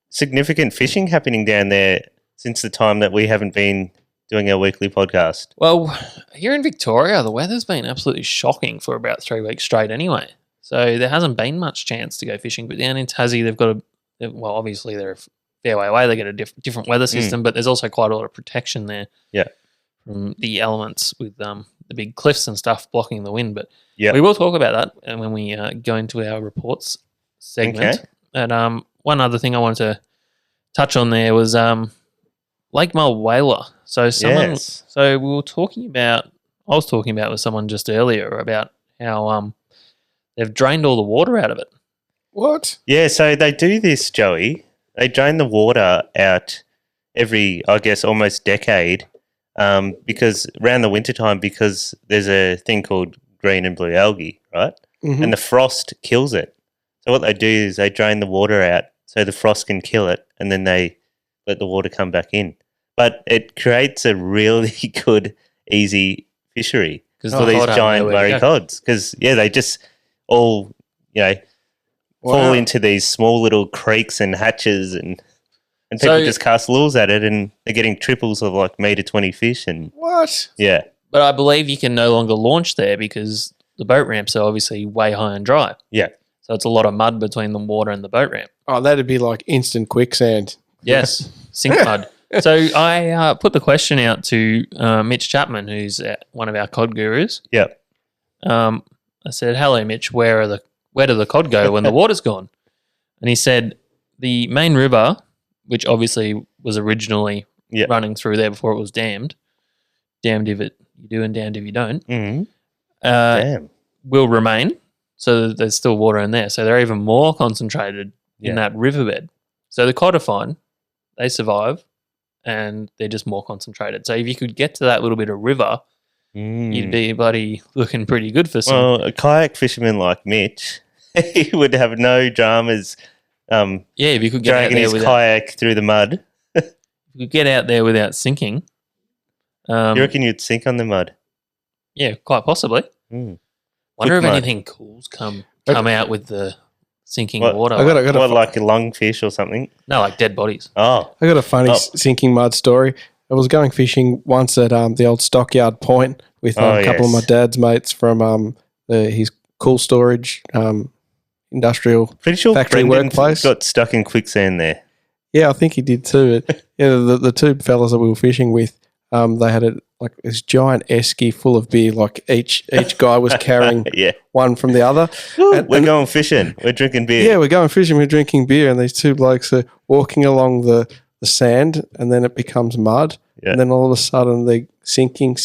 [SPEAKER 2] significant fishing happening down there since the time that we haven't been doing our weekly podcast.
[SPEAKER 1] Well, here in Victoria, the weather's been absolutely shocking for about 3 weeks straight anyway. So there hasn't been much chance to go fishing. But down in Tassie, they've got obviously they're a fair way away. They get a different weather system, but there's also quite a lot of protection there.
[SPEAKER 2] Yeah.
[SPEAKER 1] From the elements with the big cliffs and stuff blocking the wind. But
[SPEAKER 2] Yeah.
[SPEAKER 1] we will talk about that and when we go into our reports segment.
[SPEAKER 2] Okay.
[SPEAKER 1] And one other thing I wanted to touch on there was Lake Mulwala. So
[SPEAKER 2] Yes.
[SPEAKER 1] so we were talking about. I was talking about with someone just earlier about how they've drained all the water out of it.
[SPEAKER 3] What?
[SPEAKER 2] Yeah, so they do this, Joey. They drain the water out every, I guess, almost decade because around the wintertime, because there's a thing called green and blue algae, right?
[SPEAKER 3] Mhm.
[SPEAKER 2] And the frost kills it. So what they do is they drain the water out so the frost can kill it, and then they let the water come back in. But it creates a really good, easy fishery
[SPEAKER 1] 'Cause
[SPEAKER 2] for
[SPEAKER 1] the
[SPEAKER 2] these
[SPEAKER 1] cod have
[SPEAKER 2] giant
[SPEAKER 1] nowhere to
[SPEAKER 2] murray
[SPEAKER 1] go.
[SPEAKER 2] cods. Because, yeah, they just all, fall
[SPEAKER 3] Wow.
[SPEAKER 2] into these small little creeks and hatches, and people
[SPEAKER 1] So-
[SPEAKER 2] just cast lures at it, and they're getting triples of like metre 20 fish, and
[SPEAKER 3] What?
[SPEAKER 2] yeah,
[SPEAKER 1] But I believe you can no longer launch there because the boat ramps are obviously way high and dry.
[SPEAKER 2] yeah.
[SPEAKER 1] So it's a lot of mud between the water and the boat ramp.
[SPEAKER 3] Oh, that'd be like instant quicksand.
[SPEAKER 1] Yes, sink mud. So I put the question out to Mitch Chapman, who's one of our cod gurus.
[SPEAKER 2] Yep.
[SPEAKER 1] I said, "Hello, Mitch. Where do the cod go when the water's gone?" And he said, "The main river, which obviously was originally
[SPEAKER 2] Yep.
[SPEAKER 1] running through there before it was dammed. Damned if you do and damned if you don't.
[SPEAKER 2] Mm-hmm.
[SPEAKER 1] Uh,
[SPEAKER 2] Damn.
[SPEAKER 1] will remain. So there's still water in there. So they're even more concentrated
[SPEAKER 2] Yeah.
[SPEAKER 1] in that riverbed. So the cod are fine. They survive and they're just more concentrated. So if you could get to that little bit of river, you'd be bloody looking pretty good for some.
[SPEAKER 2] Well, a kayak fisherman like Mitch, he would have no dramas
[SPEAKER 1] Yeah, if you could get out
[SPEAKER 2] dragging
[SPEAKER 1] there
[SPEAKER 2] his
[SPEAKER 1] without,
[SPEAKER 2] kayak through the mud.
[SPEAKER 1] if you could get out there without sinking.
[SPEAKER 2] You reckon you'd sink on the mud?
[SPEAKER 1] Yeah, quite possibly.
[SPEAKER 2] Mm.
[SPEAKER 1] Wonder if
[SPEAKER 2] mud.
[SPEAKER 1] anything cool's come out with the sinking
[SPEAKER 2] What?
[SPEAKER 1] water.
[SPEAKER 3] I got a
[SPEAKER 2] What, like a lungfish or something?
[SPEAKER 1] no, like dead bodies.
[SPEAKER 2] Oh,
[SPEAKER 3] I got a funny
[SPEAKER 2] Oh.
[SPEAKER 3] sinking mud story. I was going fishing once at the old Stockyard Point with a couple of my
[SPEAKER 2] yes.
[SPEAKER 3] dad's mates from his cool storage industrial.
[SPEAKER 2] pretty sure
[SPEAKER 3] Factory
[SPEAKER 2] Brendan
[SPEAKER 3] workplace.
[SPEAKER 2] got stuck in quicksand there.
[SPEAKER 3] Yeah, I think he did too. Yeah, the two fellas that we were fishing with, they had like this giant esky full of beer. Like each guy was carrying
[SPEAKER 2] Yeah.
[SPEAKER 3] one from the other.
[SPEAKER 2] We're going fishing. We're drinking beer.
[SPEAKER 3] Yeah, we're going fishing, we're drinking beer, and these two blokes are walking along the sand, and then it becomes mud.
[SPEAKER 2] Yeah.
[SPEAKER 3] And then all of a sudden they're sinking,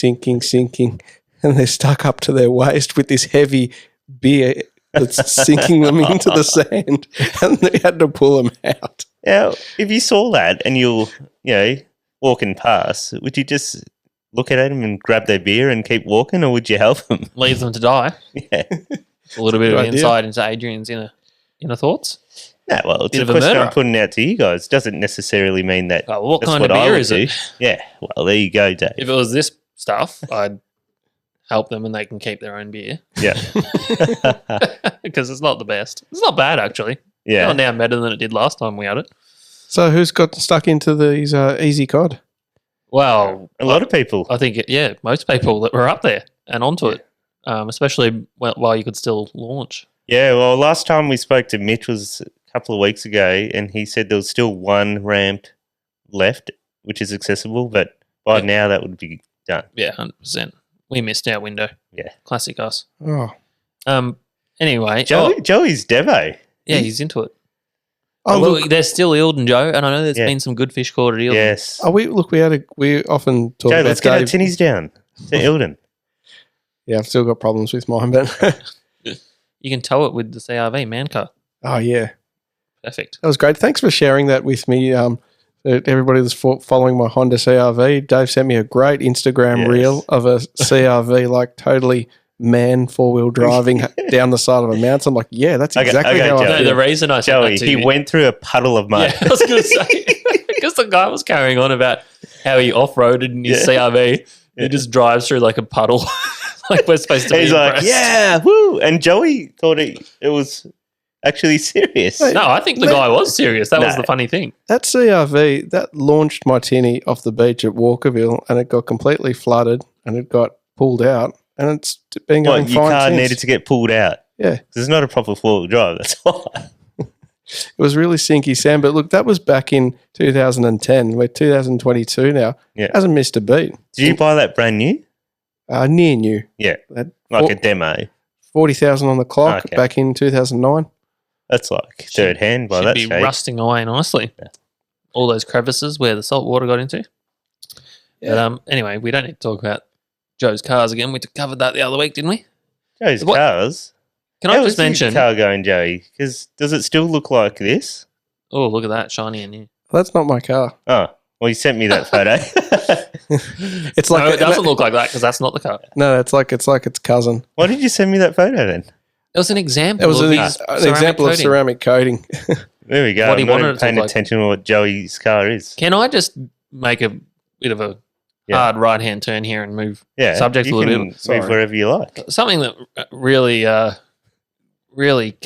[SPEAKER 3] and they're stuck up to their waist with this heavy beer that's sinking them into the sand, and they had to pull them out.
[SPEAKER 2] Now, if you saw that and you're, walking past, would you just look at them and grab their beer and keep walking, or would you help them?
[SPEAKER 1] Leave them to die.
[SPEAKER 2] Yeah.
[SPEAKER 1] A little bit of
[SPEAKER 3] Good idea.
[SPEAKER 1] insight into Adrian's inner thoughts.
[SPEAKER 2] No, well, it's
[SPEAKER 1] Bit
[SPEAKER 2] a
[SPEAKER 1] of a
[SPEAKER 2] question
[SPEAKER 1] murderer.
[SPEAKER 2] I'm putting out to you guys. Doesn't necessarily mean that
[SPEAKER 1] Oh, what
[SPEAKER 2] that's
[SPEAKER 1] kind
[SPEAKER 2] what
[SPEAKER 1] of
[SPEAKER 2] I
[SPEAKER 1] beer
[SPEAKER 2] would
[SPEAKER 1] is
[SPEAKER 2] do.
[SPEAKER 1] it?
[SPEAKER 2] Yeah, well, there you go, Dave.
[SPEAKER 1] If it was this stuff, I'd help them and they can keep their own beer
[SPEAKER 2] Yeah,
[SPEAKER 1] because it's not the best. It's not bad actually.
[SPEAKER 2] yeah.
[SPEAKER 1] Gone down better than it did last time we had it.
[SPEAKER 3] So who's got stuck into these easy cod?
[SPEAKER 1] Well,
[SPEAKER 2] A lot of people.
[SPEAKER 1] I think most people that were up there and onto it, especially while you could still launch.
[SPEAKER 2] Yeah, well, last time we spoke to Mitch was a couple of weeks ago, and he said there was still one ramp left, which is accessible, but by
[SPEAKER 1] Yeah.
[SPEAKER 2] now that would be done.
[SPEAKER 1] Yeah, 100%. We missed our window.
[SPEAKER 2] Yeah.
[SPEAKER 1] Classic us.
[SPEAKER 3] Oh,
[SPEAKER 1] Anyway,
[SPEAKER 2] Joey's Devo.
[SPEAKER 1] yeah, he's into it.
[SPEAKER 3] oh
[SPEAKER 1] Well,
[SPEAKER 3] look,
[SPEAKER 1] there's still Eeld and Joe, and I know there's
[SPEAKER 2] Yeah.
[SPEAKER 1] been some good fish caught at Eeld.
[SPEAKER 2] Yes.
[SPEAKER 3] we often talk
[SPEAKER 2] Joe,
[SPEAKER 3] about
[SPEAKER 2] let's get our
[SPEAKER 3] Dave.
[SPEAKER 2] tinnies down to Eildon.
[SPEAKER 3] Yeah, I've still got problems with mine, but
[SPEAKER 1] You can tow it with the CRV man car.
[SPEAKER 3] oh yeah,
[SPEAKER 1] Perfect.
[SPEAKER 3] that was great. Thanks for sharing that with me. Everybody that's following my Honda CRV, Dave sent me a great Instagram
[SPEAKER 2] Yes.
[SPEAKER 3] reel of a CRV, like totally man 4-wheel driving down the side of a mountain. I'm like, yeah, that's
[SPEAKER 2] Okay,
[SPEAKER 3] exactly
[SPEAKER 2] okay,
[SPEAKER 3] how
[SPEAKER 2] Joe.
[SPEAKER 3] I
[SPEAKER 1] No,
[SPEAKER 3] feel.
[SPEAKER 1] the reason I said
[SPEAKER 2] Joey,
[SPEAKER 1] that to
[SPEAKER 2] he
[SPEAKER 1] you,
[SPEAKER 2] went through a puddle of mud.
[SPEAKER 1] yeah, I was going to say because the guy was carrying on about how he off-roaded in his CRV. He just drives through like a puddle, like we're supposed to be.
[SPEAKER 2] He's like,
[SPEAKER 1] impressed.
[SPEAKER 2] yeah, woo. And Joey thought it was actually serious.
[SPEAKER 3] Hey,
[SPEAKER 1] No, I think the guy was serious. That was
[SPEAKER 2] No.
[SPEAKER 1] the funny thing.
[SPEAKER 3] That CRV, that launched my tinny off the beach at Walkerville, and it got completely flooded, and it got pulled out, and it's been going
[SPEAKER 2] What, your
[SPEAKER 3] fine
[SPEAKER 2] car
[SPEAKER 3] since.
[SPEAKER 2] needed to get pulled out.
[SPEAKER 3] Yeah,
[SPEAKER 2] It's not a proper four-wheel drive, that's why.
[SPEAKER 3] it was really sinky sand. But look, that was back in 2010. We're 2022 now.
[SPEAKER 2] Yeah.
[SPEAKER 3] Hasn't missed a beat.
[SPEAKER 2] Did you buy that brand new?
[SPEAKER 3] Near new.
[SPEAKER 2] Yeah,
[SPEAKER 3] That
[SPEAKER 2] like a demo.
[SPEAKER 3] 40,000 on the clock
[SPEAKER 2] Okay.
[SPEAKER 3] back in 2009.
[SPEAKER 2] That's like third hand by
[SPEAKER 1] Should
[SPEAKER 2] that
[SPEAKER 1] be
[SPEAKER 2] stage.
[SPEAKER 1] rusting away nicely.
[SPEAKER 2] Yeah.
[SPEAKER 1] All those crevices where the salt water got into.
[SPEAKER 3] Yeah.
[SPEAKER 1] But anyway, we don't need to talk about Joe's cars again. We covered that the other week, didn't we?
[SPEAKER 2] Joey's
[SPEAKER 1] What-
[SPEAKER 2] cars.
[SPEAKER 1] Can
[SPEAKER 2] How
[SPEAKER 1] I
[SPEAKER 2] is
[SPEAKER 1] just
[SPEAKER 2] your
[SPEAKER 1] mention?
[SPEAKER 2] car going, Joey? Because does it still look like this?
[SPEAKER 1] Oh, look at that, shiny and new.
[SPEAKER 3] That's not my car.
[SPEAKER 2] Oh, well, you sent me that photo.
[SPEAKER 3] It's
[SPEAKER 1] No,
[SPEAKER 3] like
[SPEAKER 1] it doesn't look like that because that's not the car.
[SPEAKER 3] No, it's like its cousin.
[SPEAKER 2] Why did you send me that photo then?
[SPEAKER 1] It was an example.
[SPEAKER 3] It was
[SPEAKER 1] of
[SPEAKER 3] an,
[SPEAKER 1] his
[SPEAKER 3] an
[SPEAKER 1] ceramic
[SPEAKER 3] example of
[SPEAKER 1] coating.
[SPEAKER 3] ceramic coating.
[SPEAKER 2] There we go.
[SPEAKER 1] What he
[SPEAKER 2] I'm not
[SPEAKER 1] wanted
[SPEAKER 2] even
[SPEAKER 1] it to
[SPEAKER 2] paying
[SPEAKER 1] look like.
[SPEAKER 2] attention to what Joey's car is.
[SPEAKER 1] Can I just make a bit of a
[SPEAKER 2] Yeah.
[SPEAKER 1] hard right-hand turn here and move
[SPEAKER 2] Yeah,
[SPEAKER 1] subject
[SPEAKER 2] you
[SPEAKER 1] a little
[SPEAKER 2] can
[SPEAKER 1] bit?
[SPEAKER 3] Sorry.
[SPEAKER 2] move wherever you like.
[SPEAKER 1] Something that really really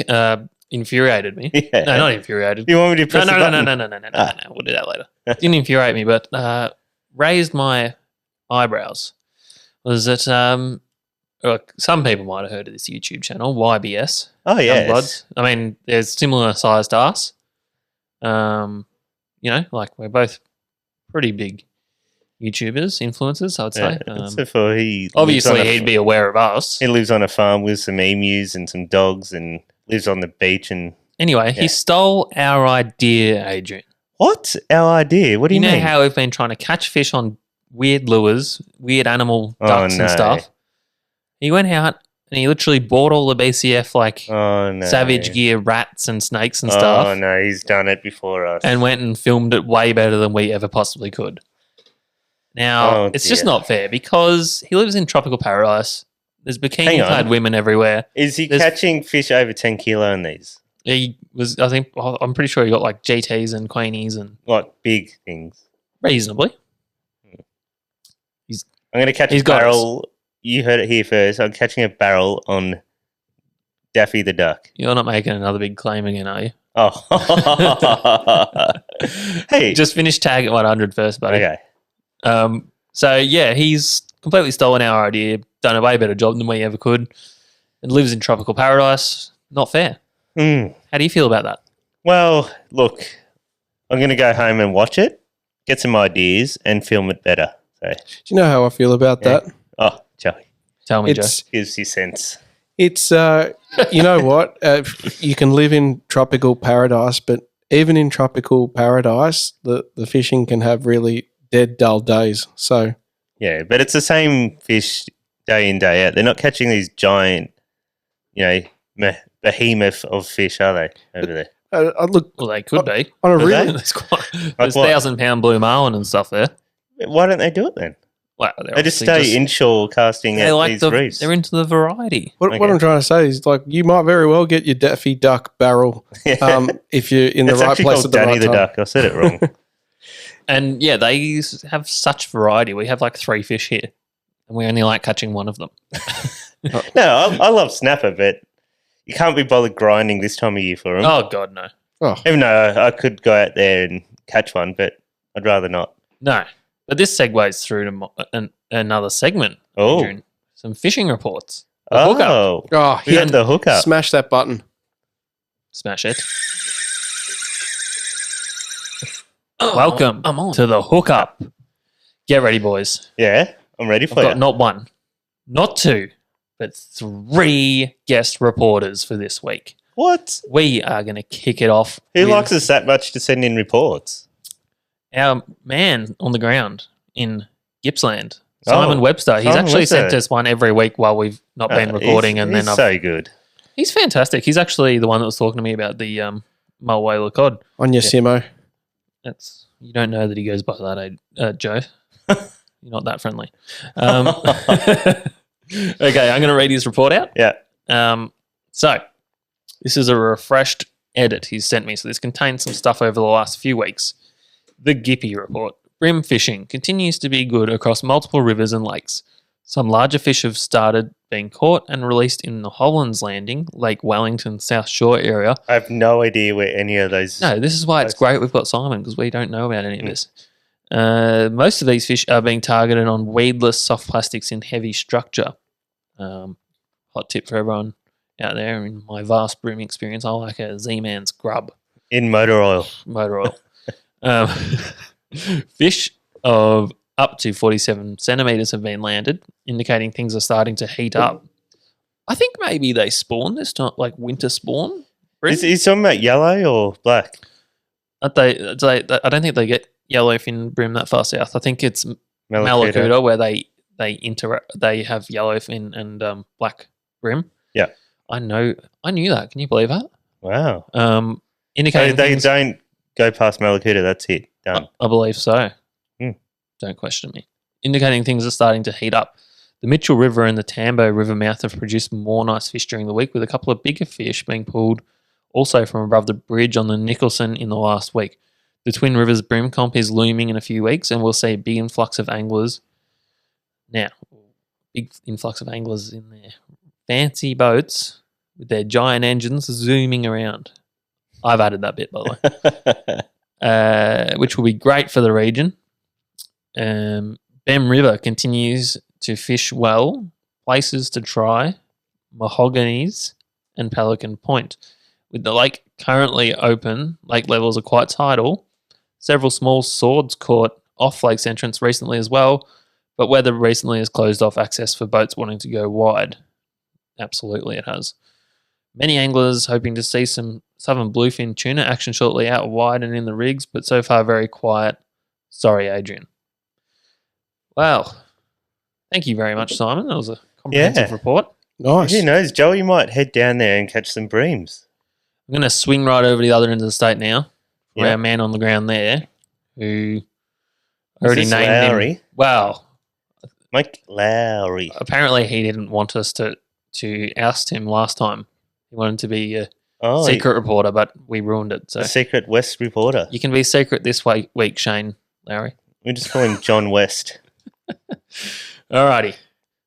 [SPEAKER 1] infuriated me.
[SPEAKER 2] Yeah.
[SPEAKER 1] No, not infuriated.
[SPEAKER 2] You want me to press
[SPEAKER 1] No.
[SPEAKER 2] the button?
[SPEAKER 1] No. We'll do that later. Didn't infuriate me, but raised my eyebrows. Was that some people might have heard of this YouTube channel, YBS.
[SPEAKER 2] Oh, yes.
[SPEAKER 1] Youngbloods. I mean, there's similar sized to us. Like we're both pretty big YouTubers, influencers, I'd say.
[SPEAKER 2] Except for
[SPEAKER 1] Obviously, he'd be aware of us.
[SPEAKER 2] He lives on a farm with some emus and some dogs and lives on the beach. And
[SPEAKER 1] Anyway, he stole our idea, Adrian.
[SPEAKER 2] what? Our idea? What do you
[SPEAKER 1] know
[SPEAKER 2] mean?
[SPEAKER 1] how we've been trying to catch fish on weird lures, weird animal ducks
[SPEAKER 2] no.
[SPEAKER 1] and stuff? He went out and he literally bought all the BCF Savage Gear rats and snakes and stuff.
[SPEAKER 2] Oh, no, he's done it before us.
[SPEAKER 1] And went and filmed it way better than we ever possibly could. Now, it's just not fair because he lives in tropical paradise. There's bikini-clad women everywhere.
[SPEAKER 2] Is he catching fish over 10 kilo in these?
[SPEAKER 1] He was, I'm pretty sure he got like GTs and Queenies and...
[SPEAKER 2] Like big things?
[SPEAKER 1] Reasonably.
[SPEAKER 2] I'm going to catch a barrel. You heard it here first. I'm catching a barrel on Daffy the Duck.
[SPEAKER 1] You're not making another big claim again, are you?
[SPEAKER 2] Oh. Hey.
[SPEAKER 1] Just finish tag at 100 first, buddy.
[SPEAKER 2] Okay.
[SPEAKER 1] So, yeah, he's completely stolen our idea, done a way better job than we ever could, and lives in tropical paradise. Not fair. How do you feel about that?
[SPEAKER 2] Well, look, I'm going to go home and watch it, get some ideas, and film it better. So,
[SPEAKER 3] Do you know how I feel about that?
[SPEAKER 2] Oh, Joey.
[SPEAKER 1] Tell me, Joe.
[SPEAKER 2] Gives you sense.
[SPEAKER 3] It's, you know what? You can live in tropical paradise, but even in tropical paradise, the fishing can have really dead, dull days. So,
[SPEAKER 2] yeah, but it's the same fish day in, day out. They're not catching these giant, behemoth of fish, are they, over there?
[SPEAKER 3] look,
[SPEAKER 1] Well, they could be.
[SPEAKER 3] on a
[SPEAKER 2] Are
[SPEAKER 3] really,
[SPEAKER 2] they?
[SPEAKER 1] There's
[SPEAKER 2] Like what?
[SPEAKER 1] 1,000-pound blue marlin and stuff there.
[SPEAKER 2] Why don't they do it then?
[SPEAKER 1] Well,
[SPEAKER 2] They just stay inshore casting at these reefs.
[SPEAKER 1] They're into the variety.
[SPEAKER 3] what
[SPEAKER 2] Okay.
[SPEAKER 3] I'm trying to say is, like, you might very well get your Daffy Duck barrel if you're in the
[SPEAKER 2] It's
[SPEAKER 3] right
[SPEAKER 2] actually
[SPEAKER 3] place
[SPEAKER 2] called
[SPEAKER 3] at the
[SPEAKER 2] Danny
[SPEAKER 3] right
[SPEAKER 2] the
[SPEAKER 3] time.
[SPEAKER 2] Duck. I said it wrong.
[SPEAKER 1] And, yeah, they have such variety. We have like 3 fish here, and we only like catching one of them.
[SPEAKER 2] No, I love snapper, but you can't be bothered grinding this time of year for them.
[SPEAKER 1] Oh, God, no.
[SPEAKER 3] Oh,
[SPEAKER 2] Even though I could go out there and catch one, but I'd rather not.
[SPEAKER 1] No. But this segues through to another segment.
[SPEAKER 2] Oh.
[SPEAKER 1] Adrian. Some fishing reports. The hookup.
[SPEAKER 3] oh,
[SPEAKER 2] We had the hookup.
[SPEAKER 3] smash that button.
[SPEAKER 1] Smash it. Welcome to the hookup. Get ready, boys.
[SPEAKER 2] Yeah, I'm ready
[SPEAKER 1] I've
[SPEAKER 2] for
[SPEAKER 1] got
[SPEAKER 2] you.
[SPEAKER 1] not 1, not 2, but 3 guest reporters for this week.
[SPEAKER 2] What?
[SPEAKER 1] We are going to kick it off.
[SPEAKER 2] Who
[SPEAKER 1] with
[SPEAKER 2] likes us that much to send in reports?
[SPEAKER 1] our man on the ground in Gippsland, Simon Webster. He's
[SPEAKER 2] Simon
[SPEAKER 1] actually
[SPEAKER 2] Webster.
[SPEAKER 1] sent us one every week while we've not been recording.
[SPEAKER 2] He's so good.
[SPEAKER 1] He's fantastic. He's actually the one that was talking to me about the Mulwala cod.
[SPEAKER 3] On your Simo.
[SPEAKER 1] You don't know that he goes by that, Joe. You're not that friendly. Okay, I'm going to read his report out.
[SPEAKER 2] Yeah.
[SPEAKER 1] So, this is a refreshed edit he's sent me. So, this contains some stuff over the last few weeks. The Gippy report. Brim fishing continues to be good across multiple rivers and lakes. Some larger fish have started being caught and released in the Hollands Landing, Lake Wellington, South Shore area.
[SPEAKER 2] I have no idea where any of those...
[SPEAKER 1] No, this is why it's great we've got Simon, because we don't know about any of this. Most of these fish are being targeted on weedless soft plastics in heavy structure. Hot tip for everyone out there. In my vast brim experience, I like a Z-Man's grub.
[SPEAKER 2] In motor oil.
[SPEAKER 1] Motor oil. Fish of up to 47 centimetres have been landed, indicating things are starting to heat up. I think maybe they spawn this time, like winter spawn.
[SPEAKER 2] Is he talking about yellow or black?
[SPEAKER 1] I don't think they get yellowfin brim that far south. I think it's Malakuta where they have yellowfin and black brim.
[SPEAKER 2] Yeah.
[SPEAKER 1] I knew that. Can you believe that?
[SPEAKER 2] Wow.
[SPEAKER 1] Indicating
[SPEAKER 2] They
[SPEAKER 1] things,
[SPEAKER 2] don't go past Malakuta. That's it. Done.
[SPEAKER 1] I believe so.
[SPEAKER 2] Hmm.
[SPEAKER 1] Don't question me. Indicating things are starting to heat up. The Mitchell River and the Tambo River mouth have produced more nice fish during the week, with a couple of bigger fish being pulled also from above the bridge on the Nicholson in the last week. The Twin Rivers Brim Comp is looming in a few weeks, and we'll see a big influx of anglers. Now, big influx of anglers in their fancy boats with their giant engines zooming around. I've added that bit, by the way, which will be great for the region. Bem River continues to fish well. Places to try, Mahogany's and Pelican Point. With the lake currently open, lake levels are quite tidal. Several small swords caught off lake's entrance recently as well, but weather recently has closed off access for boats wanting to go wide. Absolutely it has. Many anglers hoping to see some southern bluefin tuna action shortly out wide and in the rigs, but so far very quiet. Sorry, Adrian. Well, thank you very much, Simon. That was a comprehensive report.
[SPEAKER 3] Nice.
[SPEAKER 2] Who knows? Joey might head down there and catch some breams.
[SPEAKER 1] I'm going to swing right over to the other end of the state now. For our man on the ground there, who already named
[SPEAKER 2] Lowry?
[SPEAKER 1] him. Wow.
[SPEAKER 2] Mike Lowry.
[SPEAKER 1] Apparently he didn't want us to oust him last time. He wanted to be a secret reporter, but we ruined it. So
[SPEAKER 2] a secret West reporter.
[SPEAKER 1] you can be secret this week, Shane Lowry.
[SPEAKER 2] We just call him John West.
[SPEAKER 1] Alrighty.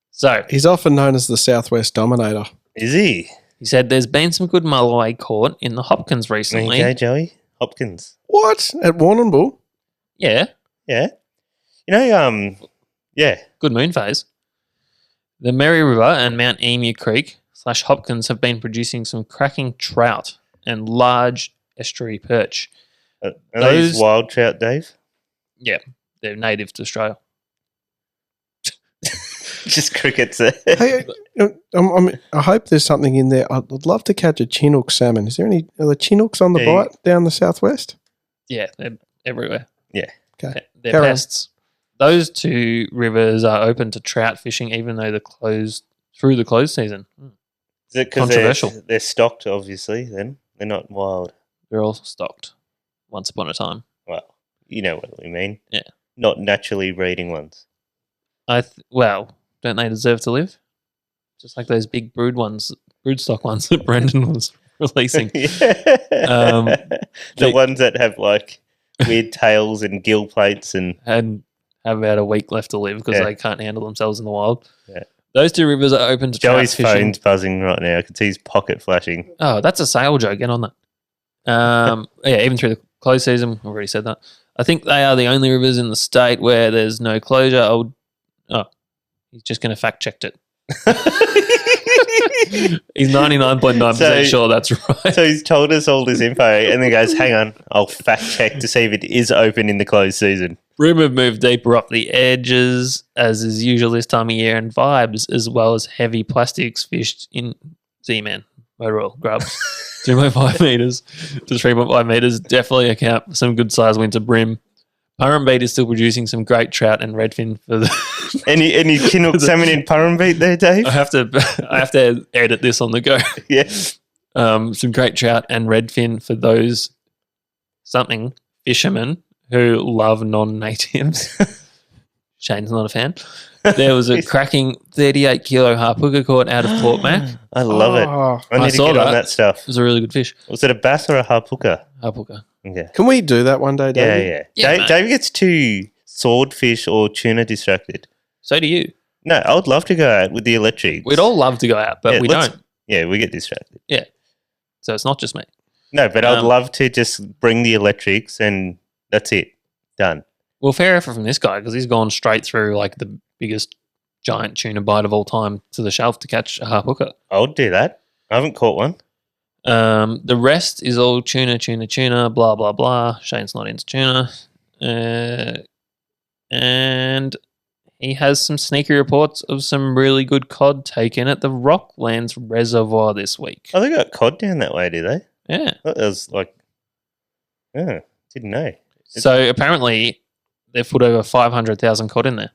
[SPEAKER 1] So
[SPEAKER 3] He's often known as the Southwest Dominator.
[SPEAKER 2] Is he?
[SPEAKER 1] he said there's been some good mulloway caught in the Hopkins recently.
[SPEAKER 2] Okay, Joey. Hopkins.
[SPEAKER 3] What? At Warrnambool?
[SPEAKER 1] Yeah.
[SPEAKER 2] Yeah. You know, yeah.
[SPEAKER 1] Good moon phase. The Merry River and Mount Emu Creek / Hopkins have been producing some cracking trout and large estuary perch.
[SPEAKER 2] Are those wild trout, Dave?
[SPEAKER 1] Yeah, they're native to Australia.
[SPEAKER 2] Just crickets there.
[SPEAKER 3] Hey, I hope there's something in there. I'd love to catch a Chinook salmon. Are there Chinooks on the bite down the southwest?
[SPEAKER 1] Yeah, they're everywhere.
[SPEAKER 2] Yeah.
[SPEAKER 3] Okay.
[SPEAKER 1] They're
[SPEAKER 3] Carry on.
[SPEAKER 1] pests. Those two rivers are open to trout fishing even though they're closed through the closed season.
[SPEAKER 2] Is it because they're stocked, obviously, then? They're not wild.
[SPEAKER 1] They're all stocked once upon a time.
[SPEAKER 2] Well, you know what we mean.
[SPEAKER 1] Yeah.
[SPEAKER 2] Not naturally breeding ones.
[SPEAKER 1] Well, don't they deserve to live? Just like those big broodstock ones that Brendan was releasing.
[SPEAKER 2] The ones that have like weird tails and gill plates and
[SPEAKER 1] have about a week left to live because they can't handle themselves in the wild.
[SPEAKER 2] Yeah.
[SPEAKER 1] Those two rivers are open to
[SPEAKER 2] Joey's
[SPEAKER 1] trout fishing.
[SPEAKER 2] phone's buzzing right now. I can see his pocket flashing.
[SPEAKER 1] Oh, that's a sale, Joe. Get on that. Yeah, even through the closed season, I've already said that. I think they are the only rivers in the state where there's no closure. He's just going to fact check it. He's 99.9% sure that's right.
[SPEAKER 2] So he's told us all this info and then goes, hang on, I'll fact check to see if it is open in the closed season.
[SPEAKER 1] Room have moved deeper up the edges, as is usual this time of year, and vibes, as well as heavy plastics fished in Z-Man, motor oil, grubs. 2.5 metres to 3.5 metres definitely account for some good size winter brim. Purrumbete is still producing some great trout and redfin for the...
[SPEAKER 2] Any Chinook salmon in Purrumbete there, Dave?
[SPEAKER 1] I have to edit this on the go.
[SPEAKER 2] Yeah.
[SPEAKER 1] Some great trout and redfin for those fishermen who love non-natives. Shane's not a fan. There was a cracking 38 kilo harpooka caught out of Port Mac.
[SPEAKER 2] I love it. I need to get on that stuff.
[SPEAKER 1] It was a really good fish.
[SPEAKER 2] Was it a bass or a harpooka?
[SPEAKER 1] Harpooka.
[SPEAKER 2] Okay.
[SPEAKER 3] Can we do that one day, David?
[SPEAKER 2] Yeah. Dave gets too swordfish or tuna distracted.
[SPEAKER 1] So do you.
[SPEAKER 2] No, I would love to go out with the electrics.
[SPEAKER 1] We'd all love to go out, but we don't.
[SPEAKER 2] Yeah, we get distracted.
[SPEAKER 1] Yeah. So it's not just me.
[SPEAKER 2] No, but I'd love to just bring the electrics and that's it. Done.
[SPEAKER 1] Well, fair effort from this guy because he's gone straight through like the biggest giant tuna bite of all time to the shelf to catch a harpooka.
[SPEAKER 2] I would do that. I haven't caught one.
[SPEAKER 1] The rest is all tuna, blah, blah, blah. Shane's not into tuna. And he has some sneaky reports of some really good cod taken at the Rocklands Reservoir this week.
[SPEAKER 2] Oh, they got cod down that way, do they?
[SPEAKER 1] Yeah.
[SPEAKER 2] That was like, didn't know.
[SPEAKER 1] So apparently they've put over 500,000 cod in there.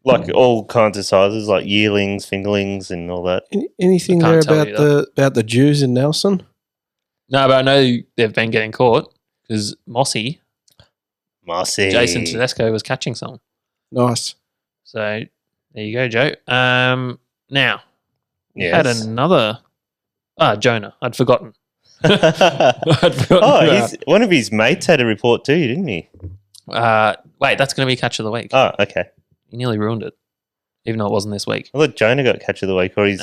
[SPEAKER 2] Like all kinds of sizes, like yearlings, fingerlings, and all that.
[SPEAKER 3] Anything there about the Jews in Nelson?
[SPEAKER 1] No, but I know they've been getting caught because Mossy, Jason Tedesco was catching some.
[SPEAKER 3] Nice.
[SPEAKER 1] So there you go, Joe. Now,
[SPEAKER 2] yes.
[SPEAKER 1] had another... Jonah. I'd forgotten.
[SPEAKER 2] One of his mates had a report too, didn't he?
[SPEAKER 1] Wait, that's going to be catch of the week.
[SPEAKER 2] Oh, okay.
[SPEAKER 1] You nearly ruined it. even though it wasn't this week.
[SPEAKER 2] I thought Jonah got catch of the week, or his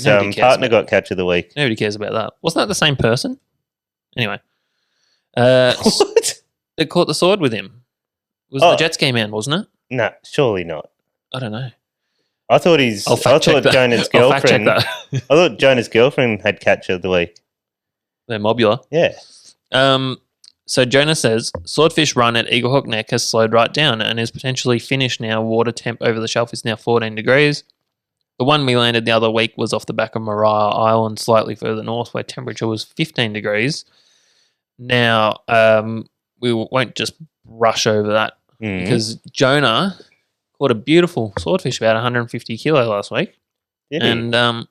[SPEAKER 1] nobody cares
[SPEAKER 2] partner
[SPEAKER 1] about
[SPEAKER 2] got catch of the week.
[SPEAKER 1] Nobody cares about that. Wasn't that the same person? Anyway.
[SPEAKER 2] What?
[SPEAKER 1] They caught the sword with him. It was the jet ski man, wasn't it?
[SPEAKER 2] No, surely not.
[SPEAKER 1] I don't know.
[SPEAKER 2] I thought Jonah's
[SPEAKER 1] I'll fact check
[SPEAKER 2] girlfriend.
[SPEAKER 1] that.
[SPEAKER 2] I thought Jonah's girlfriend had catch of the week.
[SPEAKER 1] They're mobular.
[SPEAKER 2] Yeah.
[SPEAKER 1] So Jonah says, swordfish run at Eaglehawk Neck has slowed right down and is potentially finished now. Water temp over the shelf is now 14 degrees. The one we landed the other week was off the back of Mariah Island, slightly further north, where temperature was 15 degrees. Now, we won't just rush over that because Jonah caught a beautiful swordfish, about 150 kilo last week, and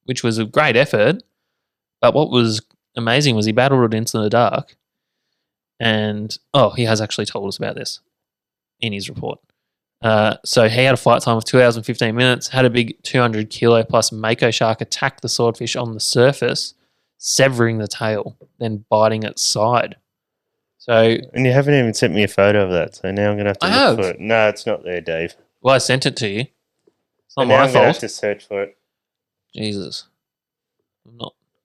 [SPEAKER 1] which was a great effort. But what was amazing was he battled it into the dark. And, he has actually told us about this in his report. So he had a flight time of 2 hours and 15 minutes, had a big 200 kilo plus mako shark attack the swordfish on the surface, severing the tail, then biting its side. So,
[SPEAKER 2] and you haven't even sent me a photo of that, so now I'm going to have to
[SPEAKER 1] I
[SPEAKER 2] look for it. No, it's not there, Dave.
[SPEAKER 1] Well, I sent it to you. It's not
[SPEAKER 2] Now
[SPEAKER 1] my
[SPEAKER 2] I'm going to have
[SPEAKER 1] fault.
[SPEAKER 2] to search for it.
[SPEAKER 1] Jesus. I'm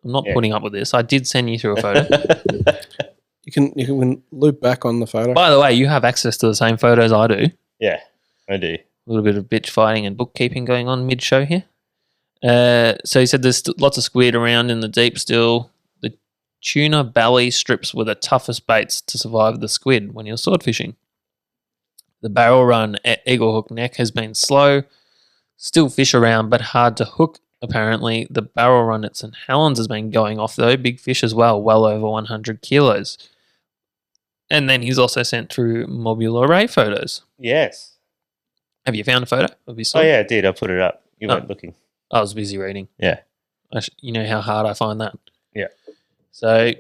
[SPEAKER 1] not putting up with this. I did send you through a photo.
[SPEAKER 3] You can loop back on the photo.
[SPEAKER 1] By the way, you have access to the same photos I do.
[SPEAKER 2] Yeah, I do.
[SPEAKER 1] A little bit of bitch fighting and bookkeeping going on mid-show here. So he said there's lots of squid around in the deep still. The tuna belly strips were the toughest baits to survive the squid when you're sword fishing. The barrel run at Eaglehawk Neck has been slow. Still fish around, but hard to hook, apparently. The barrel run at St. Helens has been going off, though. Big fish as well over 100 kilos. And then he's also sent through Mobile Array photos.
[SPEAKER 2] Yes.
[SPEAKER 1] Have you found a photo of his
[SPEAKER 2] Oh, yeah, I did. I put it up. You weren't looking.
[SPEAKER 1] I was busy reading.
[SPEAKER 2] Yeah.
[SPEAKER 1] You know how hard I find that.
[SPEAKER 2] Yeah.
[SPEAKER 1] So,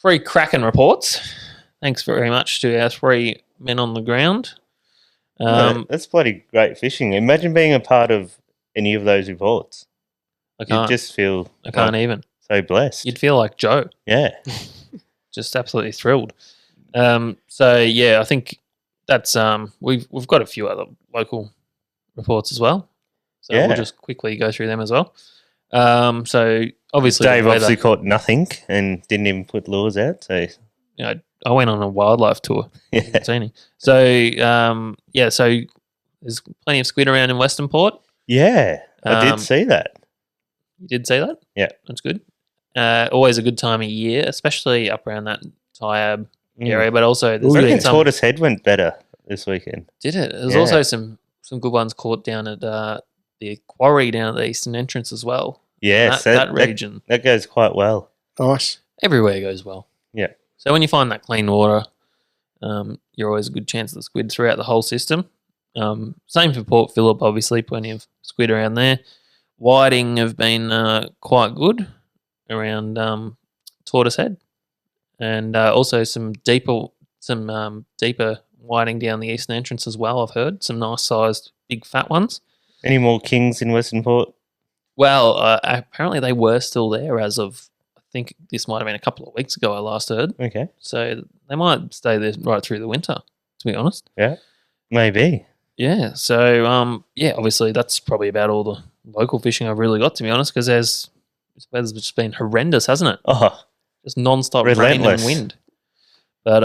[SPEAKER 1] 3 cracking reports. Thanks very much to our 3 men on the ground.
[SPEAKER 2] That's bloody great fishing. Imagine being a part of any of those reports.
[SPEAKER 1] I can't.
[SPEAKER 2] You just feel
[SPEAKER 1] I can't even.
[SPEAKER 2] so blessed.
[SPEAKER 1] You'd feel like Joe.
[SPEAKER 2] Yeah.
[SPEAKER 1] Just absolutely thrilled. So yeah, I think that's we've got a few other local reports as well. So we'll just quickly go through them as well. So obviously
[SPEAKER 2] Dave obviously caught nothing and didn't even put lures out. So
[SPEAKER 1] I went on a wildlife tour.
[SPEAKER 2] yeah.
[SPEAKER 1] So so there's plenty of squid around in Western Port.
[SPEAKER 2] Yeah. I did see that.
[SPEAKER 1] You did see that?
[SPEAKER 2] Yeah.
[SPEAKER 1] That's good. Always a good time of year, especially up around that Tyab area, but also there's
[SPEAKER 2] I reckon
[SPEAKER 1] been some.
[SPEAKER 2] Tortoise Head went better this weekend.
[SPEAKER 1] Did it? There's also some good ones caught down at the quarry down at the eastern entrance as well.
[SPEAKER 2] Yes,
[SPEAKER 1] that region.
[SPEAKER 2] That goes quite well.
[SPEAKER 3] Nice.
[SPEAKER 1] Everywhere goes well.
[SPEAKER 2] Yeah.
[SPEAKER 1] So when you find that clean water, you're always a good chance of the squid throughout the whole system. Same for Port Phillip, obviously, plenty of squid around there. Whiting have been quite good around Tortoise Head, and also some deeper whiting down the eastern entrance as well. I've heard some nice sized big fat ones.
[SPEAKER 2] Any more kings in Western Port?
[SPEAKER 1] Well, apparently they were still there as of, I think this might have been a couple of weeks ago I last heard.
[SPEAKER 2] Okay.
[SPEAKER 1] So they might stay there right through the winter, to be honest.
[SPEAKER 2] Yeah, maybe.
[SPEAKER 1] Yeah. So, obviously that's probably about all the local fishing I've really got, to be honest, because the weather's just been horrendous, hasn't it?
[SPEAKER 2] Oh,
[SPEAKER 1] Just non-stop rain
[SPEAKER 2] relentless.
[SPEAKER 1] and wind. But,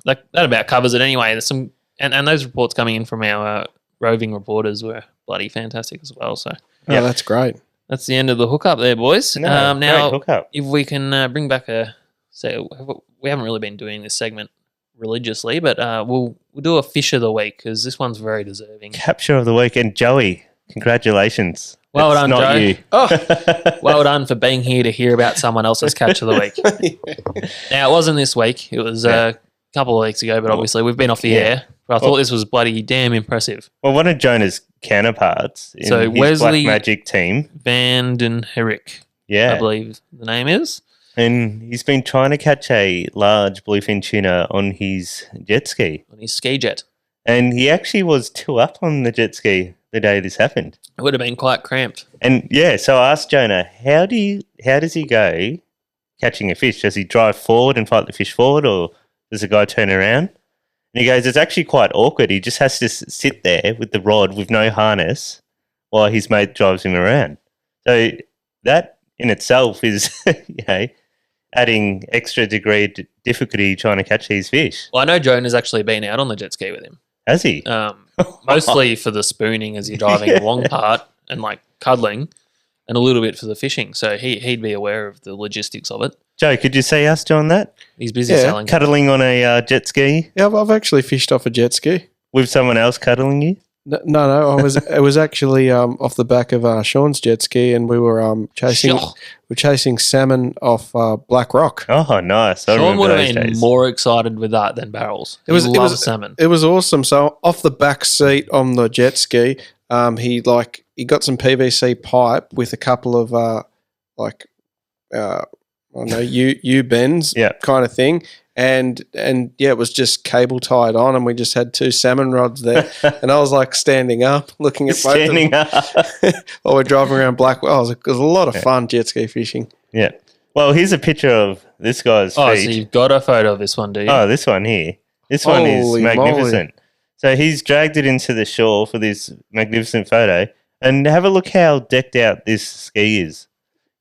[SPEAKER 1] that about covers it anyway. There's some, and those reports coming in from our roving reporters were bloody fantastic as well. So,
[SPEAKER 3] Oh, that's great.
[SPEAKER 1] that's the end of the hookup there, boys.
[SPEAKER 2] No,
[SPEAKER 1] now,
[SPEAKER 2] great hookup.
[SPEAKER 1] if we can bring back we haven't really been doing this segment religiously, but we'll do a fish of the week because this one's very deserving.
[SPEAKER 2] Capture of the week. And Joey, congratulations.
[SPEAKER 1] Well
[SPEAKER 2] It's
[SPEAKER 1] done,
[SPEAKER 2] not
[SPEAKER 1] Joe.
[SPEAKER 2] you.
[SPEAKER 3] Oh,
[SPEAKER 1] Well done for being here to hear about someone else's catch of the week. Now, it wasn't this week. It was a couple of weeks ago, but obviously we've been off the air. But I thought this was bloody damn impressive.
[SPEAKER 2] Well, one of Jonah's counterparts in
[SPEAKER 1] So
[SPEAKER 2] his
[SPEAKER 1] Wesley
[SPEAKER 2] Black Magic team.
[SPEAKER 1] Van den Herrick,
[SPEAKER 2] Yeah.
[SPEAKER 1] I believe the name is.
[SPEAKER 2] And he's been trying to catch a large bluefin tuna on his jet ski.
[SPEAKER 1] On his ski jet.
[SPEAKER 2] And he actually was 2 up on the jet ski the day this happened.
[SPEAKER 1] It would have been quite cramped.
[SPEAKER 2] And so I asked Jonah, how does he go catching a fish? Does he drive forward and fight the fish forward, or does the guy turn around? And he goes, it's actually quite awkward. He just has to sit there with the rod with no harness while his mate drives him around. So that in itself is, adding extra degree of difficulty trying to catch these fish.
[SPEAKER 1] Well, I know Joan has actually been out on the jet ski with him.
[SPEAKER 2] Has he?
[SPEAKER 1] Mostly for the spooning as you're driving a long part and like cuddling, and a little bit for the fishing. So he'd be aware of the logistics of it.
[SPEAKER 2] Joe, could you see us doing that?
[SPEAKER 1] He's busy selling it.
[SPEAKER 2] Cuddling on a jet ski
[SPEAKER 3] Yeah, I've actually fished off a jet ski.
[SPEAKER 2] with someone else cuddling you?
[SPEAKER 3] No. It was actually off the back of Sean's jet ski, and we were chasing salmon off Black Rock.
[SPEAKER 2] Oh, nice. I
[SPEAKER 1] Sean
[SPEAKER 2] remember
[SPEAKER 1] would have
[SPEAKER 2] those
[SPEAKER 1] been
[SPEAKER 2] days.
[SPEAKER 1] more excited with that than barrels. He loves salmon.
[SPEAKER 3] It was awesome. So off the back seat on the jet ski, he got some PVC pipe with a couple of U-bends kind of thing. And it was just cable tied on, and we just had 2 salmon rods there. And I was like standing up, looking at both of them while we're driving around Blackwell. It was a lot of fun jet ski fishing.
[SPEAKER 2] Yeah. Well, here's a picture of this guy's feet.
[SPEAKER 1] Oh, so you've got a photo of this one, do you?
[SPEAKER 2] Oh, this one here. This one is
[SPEAKER 3] Holy
[SPEAKER 2] magnificent. So he's dragged it into the shore for this magnificent photo. And have a look how decked out this ski is.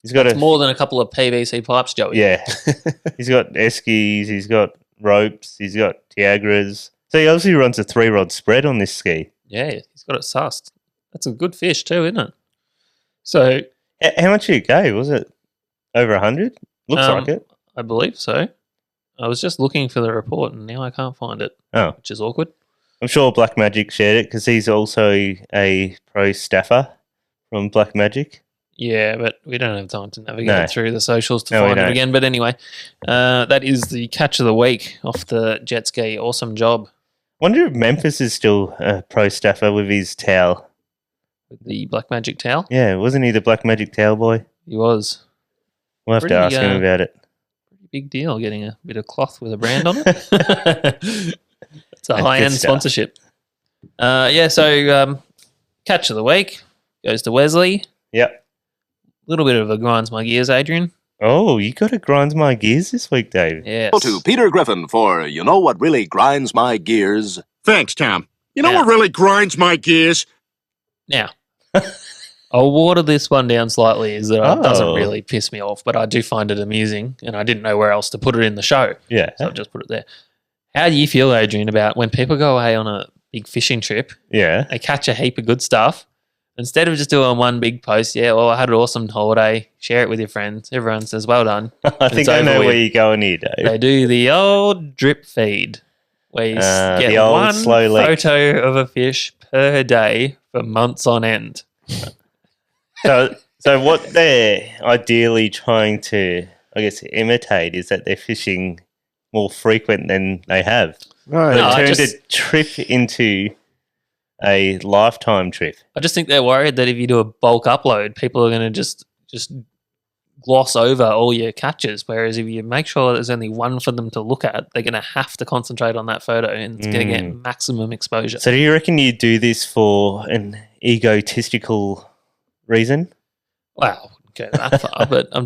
[SPEAKER 2] He's got
[SPEAKER 1] It's more than a couple of PVC pipes, Joey.
[SPEAKER 2] Yeah. He's got eskies, he's got ropes, he's got Tiagras. So he obviously runs a 3-rod spread on this ski.
[SPEAKER 1] Yeah, he's got it sussed. That's a good fish too, isn't it? So
[SPEAKER 2] How much did it go? Was it over 100? Looks like it.
[SPEAKER 1] I believe so. I was just looking for the report and now I can't find it, which is awkward.
[SPEAKER 2] I'm sure Black Magic shared it because he's also a pro staffer from Black Magic.
[SPEAKER 1] Yeah, but we don't have time to navigate through the socials to find
[SPEAKER 2] we
[SPEAKER 1] it
[SPEAKER 2] don't.
[SPEAKER 1] again. But anyway, that is the catch of the week off the jet ski. Awesome job.
[SPEAKER 2] Wonder if Memphis is still a pro staffer with his towel.
[SPEAKER 1] With the Black Magic towel?
[SPEAKER 2] Yeah, wasn't he the Black Magic towel boy?
[SPEAKER 1] He was.
[SPEAKER 2] We'll have to ask him about it.
[SPEAKER 1] Pretty big deal getting a bit of cloth with a brand on it. It's a high-end sponsorship. So catch of the week goes to Wesley.
[SPEAKER 2] Yep.
[SPEAKER 1] Little bit of a grinds my gears, Adrian.
[SPEAKER 2] Oh, you got to grind my gears this week, Dave.
[SPEAKER 1] Yes.
[SPEAKER 4] To Peter Griffin for You Know What Really Grinds My Gears.
[SPEAKER 5] Thanks, Tom. You know what really grinds my gears?
[SPEAKER 1] Now, I'll water this one down slightly, is that it doesn't really piss me off, but I do find it amusing, and I didn't know where else to put it in the show.
[SPEAKER 2] Yeah.
[SPEAKER 1] So I've just put it there. How do you feel, Adrian, about when people go away on a big fishing trip,
[SPEAKER 2] Yeah.
[SPEAKER 1] they catch a heap of good stuff, instead of just doing one big post, I had an awesome holiday, share it with your friends, everyone says, well done.
[SPEAKER 2] I think I know where you're going here, Dave.
[SPEAKER 1] They do the old drip feed, where you get
[SPEAKER 2] the old
[SPEAKER 1] one
[SPEAKER 2] slow leak.
[SPEAKER 1] photo of a fish per day for months on end.
[SPEAKER 2] So what they're ideally trying to, I guess, imitate is that they're fishing more frequent than they have.
[SPEAKER 3] Right.
[SPEAKER 2] They've turned a trip into a lifetime trip.
[SPEAKER 1] I just think they're worried that if you do a bulk upload, people are going to just gloss over all your catches. Whereas if you make sure there's only one for them to look at, they're going to have to concentrate on that photo, and it's going to get maximum exposure.
[SPEAKER 2] So do you reckon you do this for an egotistical reason?
[SPEAKER 1] Wow, go that far, but I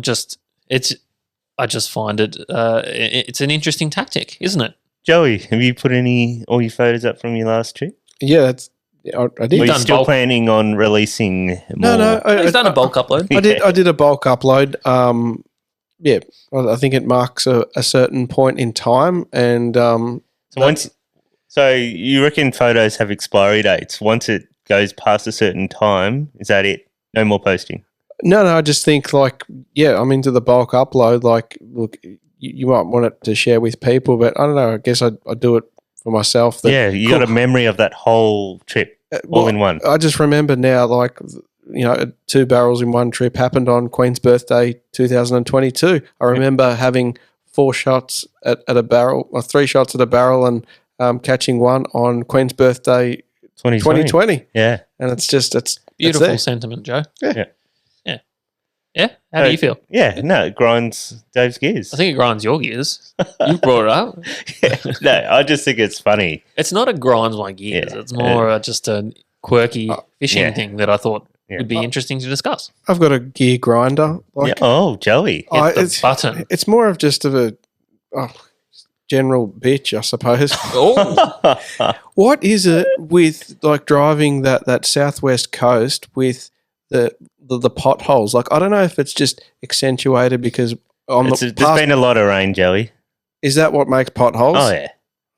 [SPEAKER 1] just find it it's an interesting tactic, isn't it?
[SPEAKER 2] Joey, have you put all your photos up from your last trip?
[SPEAKER 3] Yeah, I did.
[SPEAKER 2] Are you
[SPEAKER 1] done
[SPEAKER 2] still
[SPEAKER 1] bulk?
[SPEAKER 2] planning on releasing more?
[SPEAKER 3] No.
[SPEAKER 1] He's done a bulk upload.
[SPEAKER 3] I did a bulk upload. I think it marks a certain point in time, and
[SPEAKER 2] So you reckon photos have expiry dates? Once it goes past a certain time, is that it? No more posting?
[SPEAKER 3] No, I just think I'm into the bulk upload. Look, you might want it to share with people, but I don't know. I guess I do it for myself.
[SPEAKER 2] You got a memory of that whole trip all in one.
[SPEAKER 3] I just remember now, 2 barrels in one trip happened on Queen's birthday 2022. I remember having 4 shots at a barrel, or 3 shots at a barrel, and catching one on Queen's birthday 2020.
[SPEAKER 2] Yeah.
[SPEAKER 3] And it's
[SPEAKER 1] Beautiful
[SPEAKER 3] there.
[SPEAKER 1] sentiment, Joe.
[SPEAKER 3] Yeah.
[SPEAKER 1] Yeah? How do you feel?
[SPEAKER 2] Yeah, no, it grinds Dave's gears.
[SPEAKER 1] I think it grinds your gears. You brought it up.
[SPEAKER 2] No, I just think it's funny.
[SPEAKER 1] It's not a grinds my gears.
[SPEAKER 2] Yeah.
[SPEAKER 1] It's more just a quirky fishing thing that I thought
[SPEAKER 2] Yeah.
[SPEAKER 1] would be interesting to discuss.
[SPEAKER 3] I've got a gear grinder.
[SPEAKER 2] Oh, Joey.
[SPEAKER 1] Hit the button.
[SPEAKER 3] It's more of just general bitch, I suppose.
[SPEAKER 1] Oh,
[SPEAKER 3] What is it with like driving that southwest coast with the potholes? Like, I don't know if it's just accentuated because on
[SPEAKER 2] There's
[SPEAKER 3] the
[SPEAKER 2] been a lot of rain, Joey.
[SPEAKER 3] is that what makes potholes?
[SPEAKER 2] Oh, yeah.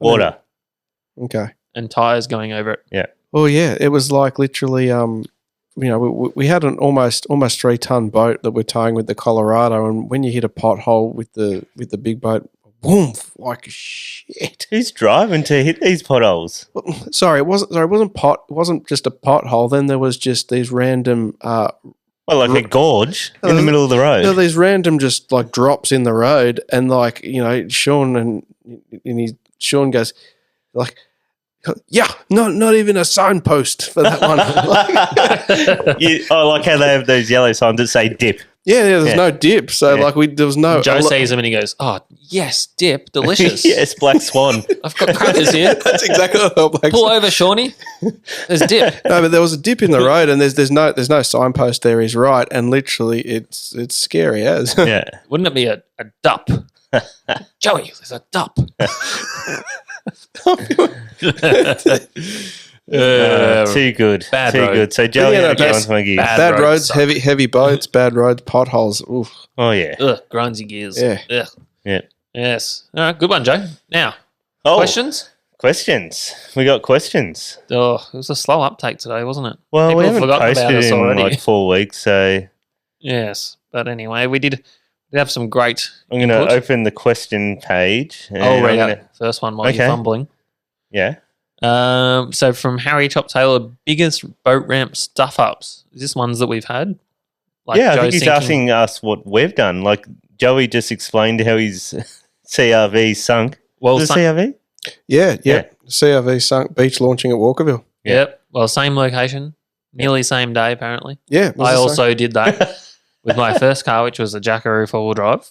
[SPEAKER 2] Water.
[SPEAKER 3] Okay.
[SPEAKER 1] and tires going over it.
[SPEAKER 3] Well, yeah, it was like literally, we had an almost 3-ton boat that we're towing with the Colorado, and when you hit a pothole with the big boat, boom, like shit.
[SPEAKER 2] Who's driving to hit these potholes?
[SPEAKER 3] Sorry, it wasn't just a pothole. Then there was just these random,
[SPEAKER 2] Well, like a gorge in the middle of the road.
[SPEAKER 3] these random just like drops in the road, and like Sean Sean goes like, yeah, not even a signpost for that one.
[SPEAKER 2] I like how they have those yellow signs that say dip.
[SPEAKER 3] There's no dip, so there was no.
[SPEAKER 1] Joe sees him and he goes, "Oh yes, dip, delicious.
[SPEAKER 2] Yes, black swan.
[SPEAKER 1] I've got crackers here.
[SPEAKER 3] That's exactly what I thought.
[SPEAKER 1] Pull over, Shawnee. There's dip."
[SPEAKER 3] No, but there was a dip in the road, and there's no signpost there. He's right, and literally, it's scary as.
[SPEAKER 2] Yeah.
[SPEAKER 1] Wouldn't it be a dup? Joey, there's a dup.
[SPEAKER 2] Too good.
[SPEAKER 1] Bad
[SPEAKER 2] Too
[SPEAKER 1] road.
[SPEAKER 2] good. So Joey,
[SPEAKER 3] Yeah, no,
[SPEAKER 2] get
[SPEAKER 3] that's
[SPEAKER 2] onto my gears.
[SPEAKER 1] bad.
[SPEAKER 3] Bad
[SPEAKER 1] roads
[SPEAKER 3] roads,
[SPEAKER 1] suck.
[SPEAKER 3] heavy boats, bad roads, potholes. Oof.
[SPEAKER 2] Oh, yeah.
[SPEAKER 1] Ugh, grinds your gears.
[SPEAKER 3] Yeah.
[SPEAKER 1] Ugh.
[SPEAKER 2] Yeah.
[SPEAKER 1] Yes. All right, good one, Joe. Now,
[SPEAKER 2] Oh,
[SPEAKER 1] questions?
[SPEAKER 2] questions. We got questions.
[SPEAKER 1] Oh, it was a slow uptake today, wasn't it?
[SPEAKER 2] Well,
[SPEAKER 1] People
[SPEAKER 2] we
[SPEAKER 1] have
[SPEAKER 2] haven't
[SPEAKER 1] forgotten
[SPEAKER 2] posted
[SPEAKER 1] about us
[SPEAKER 2] in
[SPEAKER 1] already.
[SPEAKER 2] like 4 weeks, so
[SPEAKER 1] Yes. But anyway, we have some great
[SPEAKER 2] I'm going to
[SPEAKER 1] input.
[SPEAKER 2] open the question page. and
[SPEAKER 1] I'll read
[SPEAKER 2] I'm
[SPEAKER 1] out
[SPEAKER 2] gonna-
[SPEAKER 1] the first one while
[SPEAKER 2] Okay.
[SPEAKER 1] you're fumbling.
[SPEAKER 2] Yeah.
[SPEAKER 1] So from Harry Chop Taylor, biggest boat ramp stuff ups. Is this ones that we've had? Like
[SPEAKER 2] Yeah, I
[SPEAKER 1] Joe
[SPEAKER 2] think he's
[SPEAKER 1] sinking-
[SPEAKER 2] asking us what we've done. Like Joey just explained how his CRV sunk.
[SPEAKER 1] Well,
[SPEAKER 2] Was it CRV?
[SPEAKER 3] Yeah.
[SPEAKER 2] Yeah.
[SPEAKER 3] CRV sunk beach launching at Walkerville.
[SPEAKER 1] Yep. Well, same location, nearly same day apparently.
[SPEAKER 3] Yeah. it was
[SPEAKER 1] I
[SPEAKER 3] the same.
[SPEAKER 1] also did that with my first car, which was a Jackaroo 4-wheel drive,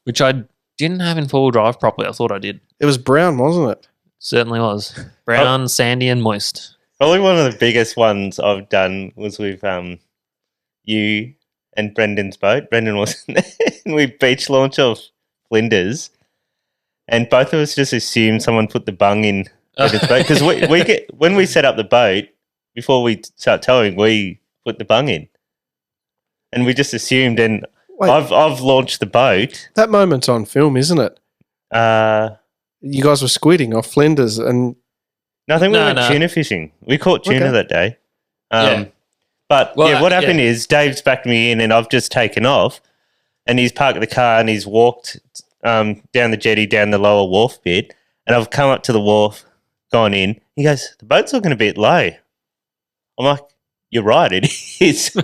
[SPEAKER 1] which I didn't have in 4-wheel drive properly. I thought I did.
[SPEAKER 3] It was brown, wasn't it?
[SPEAKER 1] Certainly was. Brown, sandy, and moist.
[SPEAKER 2] Probably one of the biggest ones I've done was with you and Brendan's boat. Brendan wasn't there. And we beach launch off Flinders, and both of us just assumed someone put the bung in Brendan's boat because we get when we set up the boat before we start towing, we put the bung in, and we just assumed. And
[SPEAKER 3] Wait,
[SPEAKER 2] I've launched the boat.
[SPEAKER 3] that moment's on film, isn't it? You guys were squidding off Flinders, and
[SPEAKER 2] No, I think we
[SPEAKER 1] No,
[SPEAKER 2] went
[SPEAKER 1] no.
[SPEAKER 2] tuna fishing. We caught tuna
[SPEAKER 3] Okay.
[SPEAKER 2] that day.
[SPEAKER 1] Yeah.
[SPEAKER 2] But
[SPEAKER 1] Well,
[SPEAKER 2] what happened
[SPEAKER 1] yeah.
[SPEAKER 2] is Dave's backed me in and I've just taken off and he's parked the car and he's walked down the jetty, down the lower wharf bit. And I've come up to the wharf, gone in. He goes, the boat's looking a bit low. I'm like, you're right, it is.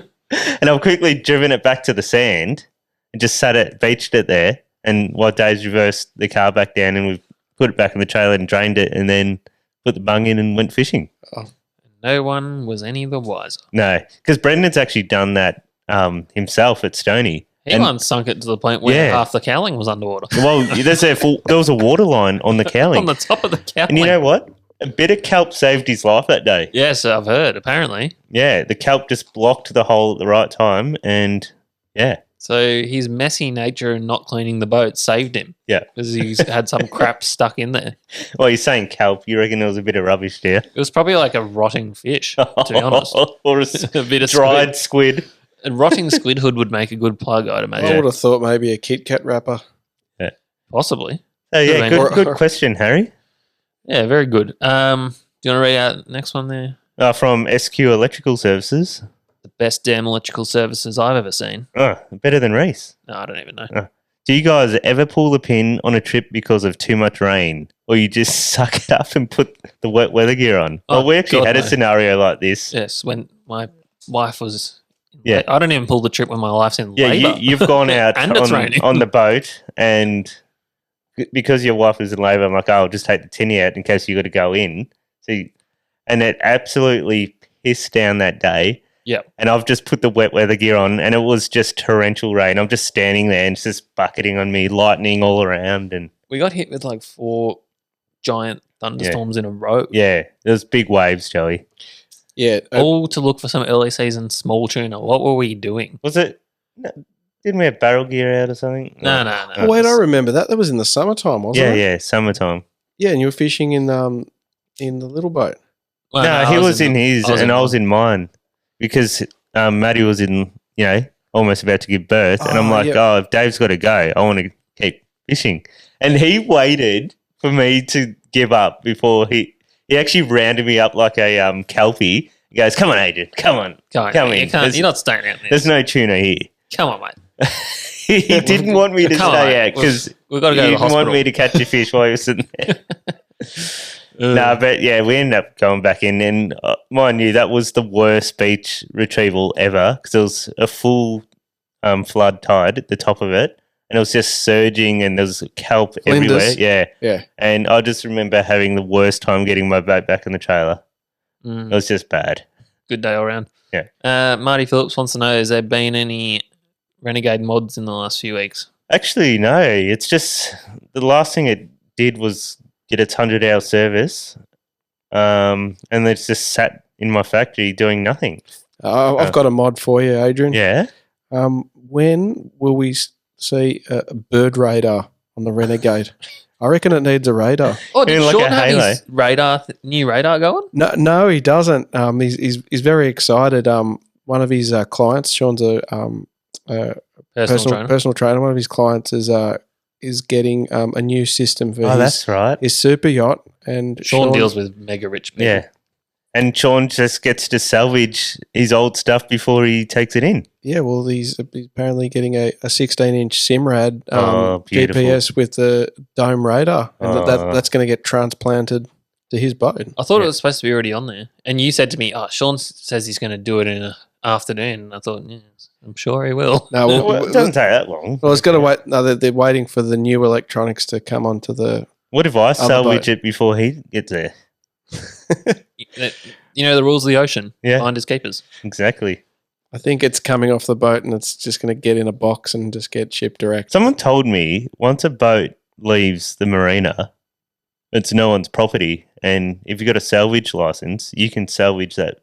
[SPEAKER 2] And I've quickly driven it back to the sand and just beached it there. And while Dave's reversed the car back down and we've put it back in the trailer and drained it and then put the bung in and went fishing.
[SPEAKER 1] No one was any the wiser.
[SPEAKER 2] No, because Brendan's actually done that himself at Stony.
[SPEAKER 1] He
[SPEAKER 2] And-
[SPEAKER 1] once sunk it to the point where
[SPEAKER 2] Yeah.
[SPEAKER 1] half the cowling was underwater.
[SPEAKER 2] Well, there was a water line on the cowling.
[SPEAKER 1] On the top of the cowling.
[SPEAKER 2] And you know what? A bit of kelp saved his life that day.
[SPEAKER 1] Yes, I've heard, apparently.
[SPEAKER 2] Yeah, the kelp just blocked the hole at the right time and yeah.
[SPEAKER 1] So his messy nature and not cleaning the boat saved him.
[SPEAKER 2] Yeah.
[SPEAKER 1] Because he's had some crap stuck in there.
[SPEAKER 2] Well, you're saying kelp. You reckon there was a bit of rubbish there?
[SPEAKER 1] It was probably like a rotting fish, to be honest.
[SPEAKER 2] Or a
[SPEAKER 1] A bit of
[SPEAKER 2] dried squid.
[SPEAKER 1] A rotting squid hood would make a good plug, I'd
[SPEAKER 3] I
[SPEAKER 1] imagine.
[SPEAKER 3] would have thought maybe a Kit Kat wrapper.
[SPEAKER 1] Possibly.
[SPEAKER 2] Oh, yeah,
[SPEAKER 1] Could've
[SPEAKER 3] been.
[SPEAKER 2] good question, Harry.
[SPEAKER 1] Yeah, very good. Do you want to read out the next one there?
[SPEAKER 2] From SQ Electrical Services.
[SPEAKER 1] The best damn electrical services I've ever seen.
[SPEAKER 2] Oh, better than Reese.
[SPEAKER 1] No, I don't even know.
[SPEAKER 2] Do you guys ever pull the pin on a trip because of too much rain? Or you just suck it up and put the wet weather gear on?
[SPEAKER 1] Oh,
[SPEAKER 2] Well, we actually
[SPEAKER 1] God,
[SPEAKER 2] had a
[SPEAKER 1] no.
[SPEAKER 2] scenario like this.
[SPEAKER 1] Yes, when my wife was...
[SPEAKER 2] Yeah.
[SPEAKER 1] I don't even pull the trip when my wife's in
[SPEAKER 2] Yeah,
[SPEAKER 1] labour.
[SPEAKER 2] you've gone out
[SPEAKER 1] And it's raining.
[SPEAKER 2] on the boat and because your wife was in labour, I'm like, oh, I'll just take the tinny out in case you got to go in. And it absolutely pissed down that day.
[SPEAKER 1] Yep.
[SPEAKER 2] And I've just put the wet weather gear on and it was just torrential rain. I'm just standing there and it's just bucketing on me, lightning all around. And
[SPEAKER 1] We got hit with like 4 giant thunderstorms in a row.
[SPEAKER 2] yeah, there was big waves, Joey.
[SPEAKER 3] Yeah.
[SPEAKER 1] All to look for some early season small tuna. What were we doing?
[SPEAKER 2] Was it? No, Didn't we have barrel gear out or something?
[SPEAKER 1] No.
[SPEAKER 3] Oh, wait, I remember that. That was in the summertime, wasn't it?
[SPEAKER 2] Yeah, summertime.
[SPEAKER 3] Yeah, and you were fishing in the little boat.
[SPEAKER 1] Well,
[SPEAKER 2] No,
[SPEAKER 1] I
[SPEAKER 2] he was in his,
[SPEAKER 1] I was
[SPEAKER 2] and
[SPEAKER 1] in
[SPEAKER 2] I was in mine because Maddie was in, almost about to give birth, and I'm
[SPEAKER 3] Oh,
[SPEAKER 2] like,
[SPEAKER 3] yep.
[SPEAKER 2] oh, if Dave's got to go, I want to keep fishing, and he waited for me to give up before he actually rounded me up like a kelpie. He goes, "Come on, Adrian, come on, come in.
[SPEAKER 1] You're not staying out there.
[SPEAKER 2] There's no tuna here."
[SPEAKER 1] Come on, mate.
[SPEAKER 2] He didn't want me to
[SPEAKER 1] Come on,
[SPEAKER 2] stay
[SPEAKER 1] mate.
[SPEAKER 2] out because
[SPEAKER 1] We've got to
[SPEAKER 2] he
[SPEAKER 1] go to the
[SPEAKER 2] didn't want
[SPEAKER 1] hospital.
[SPEAKER 2] me to catch a fish while he was sitting there. No, but yeah, we ended up going back in, and mind you, that was the worst beach retrieval ever because there was a full flood tide at the top of it, and it was just surging, and there was kelp everywhere.
[SPEAKER 3] Flinders. Yeah.
[SPEAKER 2] And I just remember having the worst time getting my boat back in the trailer. It was just bad.
[SPEAKER 1] Good day all round.
[SPEAKER 2] Yeah.
[SPEAKER 1] Marty Phillips wants to know, has there been any Renegade mods in the last few weeks?
[SPEAKER 2] Actually, no. It's just the last thing it did was get its 100-hour service, and it's just sat in my factory doing nothing.
[SPEAKER 3] I've got a mod for you, Adrian.
[SPEAKER 2] Yeah.
[SPEAKER 3] When will we see a bird radar on the Renegade? I reckon it needs a radar.
[SPEAKER 1] Oh, did
[SPEAKER 2] Like
[SPEAKER 1] Sean
[SPEAKER 2] a
[SPEAKER 1] have
[SPEAKER 2] Halo.
[SPEAKER 1] his new radar going?
[SPEAKER 3] No, he doesn't. He's very excited. One of his clients, Sean's a personal trainer. One of his clients is getting a new system for
[SPEAKER 2] That's right.
[SPEAKER 3] his super yacht, and
[SPEAKER 1] Sean deals with mega rich people.
[SPEAKER 2] Yeah. And Sean just gets to salvage his old stuff before he takes it in.
[SPEAKER 3] Yeah, well, he's apparently getting a 16-inch Simrad
[SPEAKER 2] Beautiful.
[SPEAKER 3] GPS with the dome radar, and that's going to get transplanted to his boat.
[SPEAKER 1] I thought it was supposed to be already on there. And you said to me, Sean says he's going to do it in an afternoon. And I thought, yes, I'm sure he will.
[SPEAKER 3] No,
[SPEAKER 2] Well, it doesn't take that long.
[SPEAKER 3] Well, it's got to wait. No, they're waiting for the new electronics to come onto the.
[SPEAKER 2] What if I salvage
[SPEAKER 3] boat.
[SPEAKER 2] it before he gets there?
[SPEAKER 1] You know the rules of the ocean.
[SPEAKER 2] Yeah.
[SPEAKER 1] Finders keepers.
[SPEAKER 2] Exactly.
[SPEAKER 3] I think it's coming off the boat, and it's just going to get in a box and just get shipped direct.
[SPEAKER 2] Someone told me once a boat leaves the marina, it's no one's property. And if you've got a salvage license, you can salvage that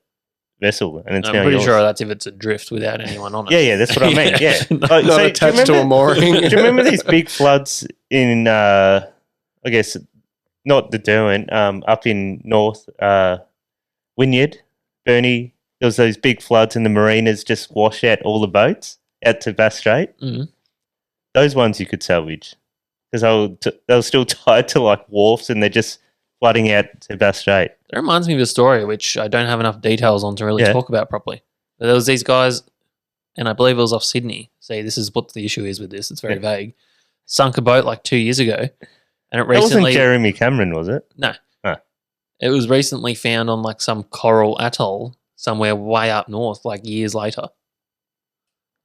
[SPEAKER 2] vessel. And it's
[SPEAKER 1] I'm
[SPEAKER 2] now
[SPEAKER 1] pretty
[SPEAKER 2] yours.
[SPEAKER 1] sure that's if it's adrift without anyone on it.
[SPEAKER 2] Yeah, that's what I mean. Yeah.
[SPEAKER 3] Not
[SPEAKER 2] So,
[SPEAKER 3] attached to a mooring.
[SPEAKER 2] Do you remember these big floods in, I guess, not the Derwent, up in North Wynyard, Burnie? There was those big floods and the marinas just wash out all the boats out to Bass Strait.
[SPEAKER 1] Mhm.
[SPEAKER 2] Those ones you could salvage because they were still tied to like wharfs and they're just flooding out to Bass Strait.
[SPEAKER 1] That reminds me of a story which I don't have enough details on to really
[SPEAKER 2] Yeah.
[SPEAKER 1] talk about properly. But there was these guys, and I believe it was off Sydney, say this is what the issue is with this. It's very vague. Sunk a boat like 2 years ago, and it
[SPEAKER 2] That wasn't
[SPEAKER 1] recently
[SPEAKER 2] Jeremy Cameron, was it?
[SPEAKER 1] no,
[SPEAKER 2] Oh.
[SPEAKER 1] it was recently found on like some coral atoll somewhere way up north, like years later.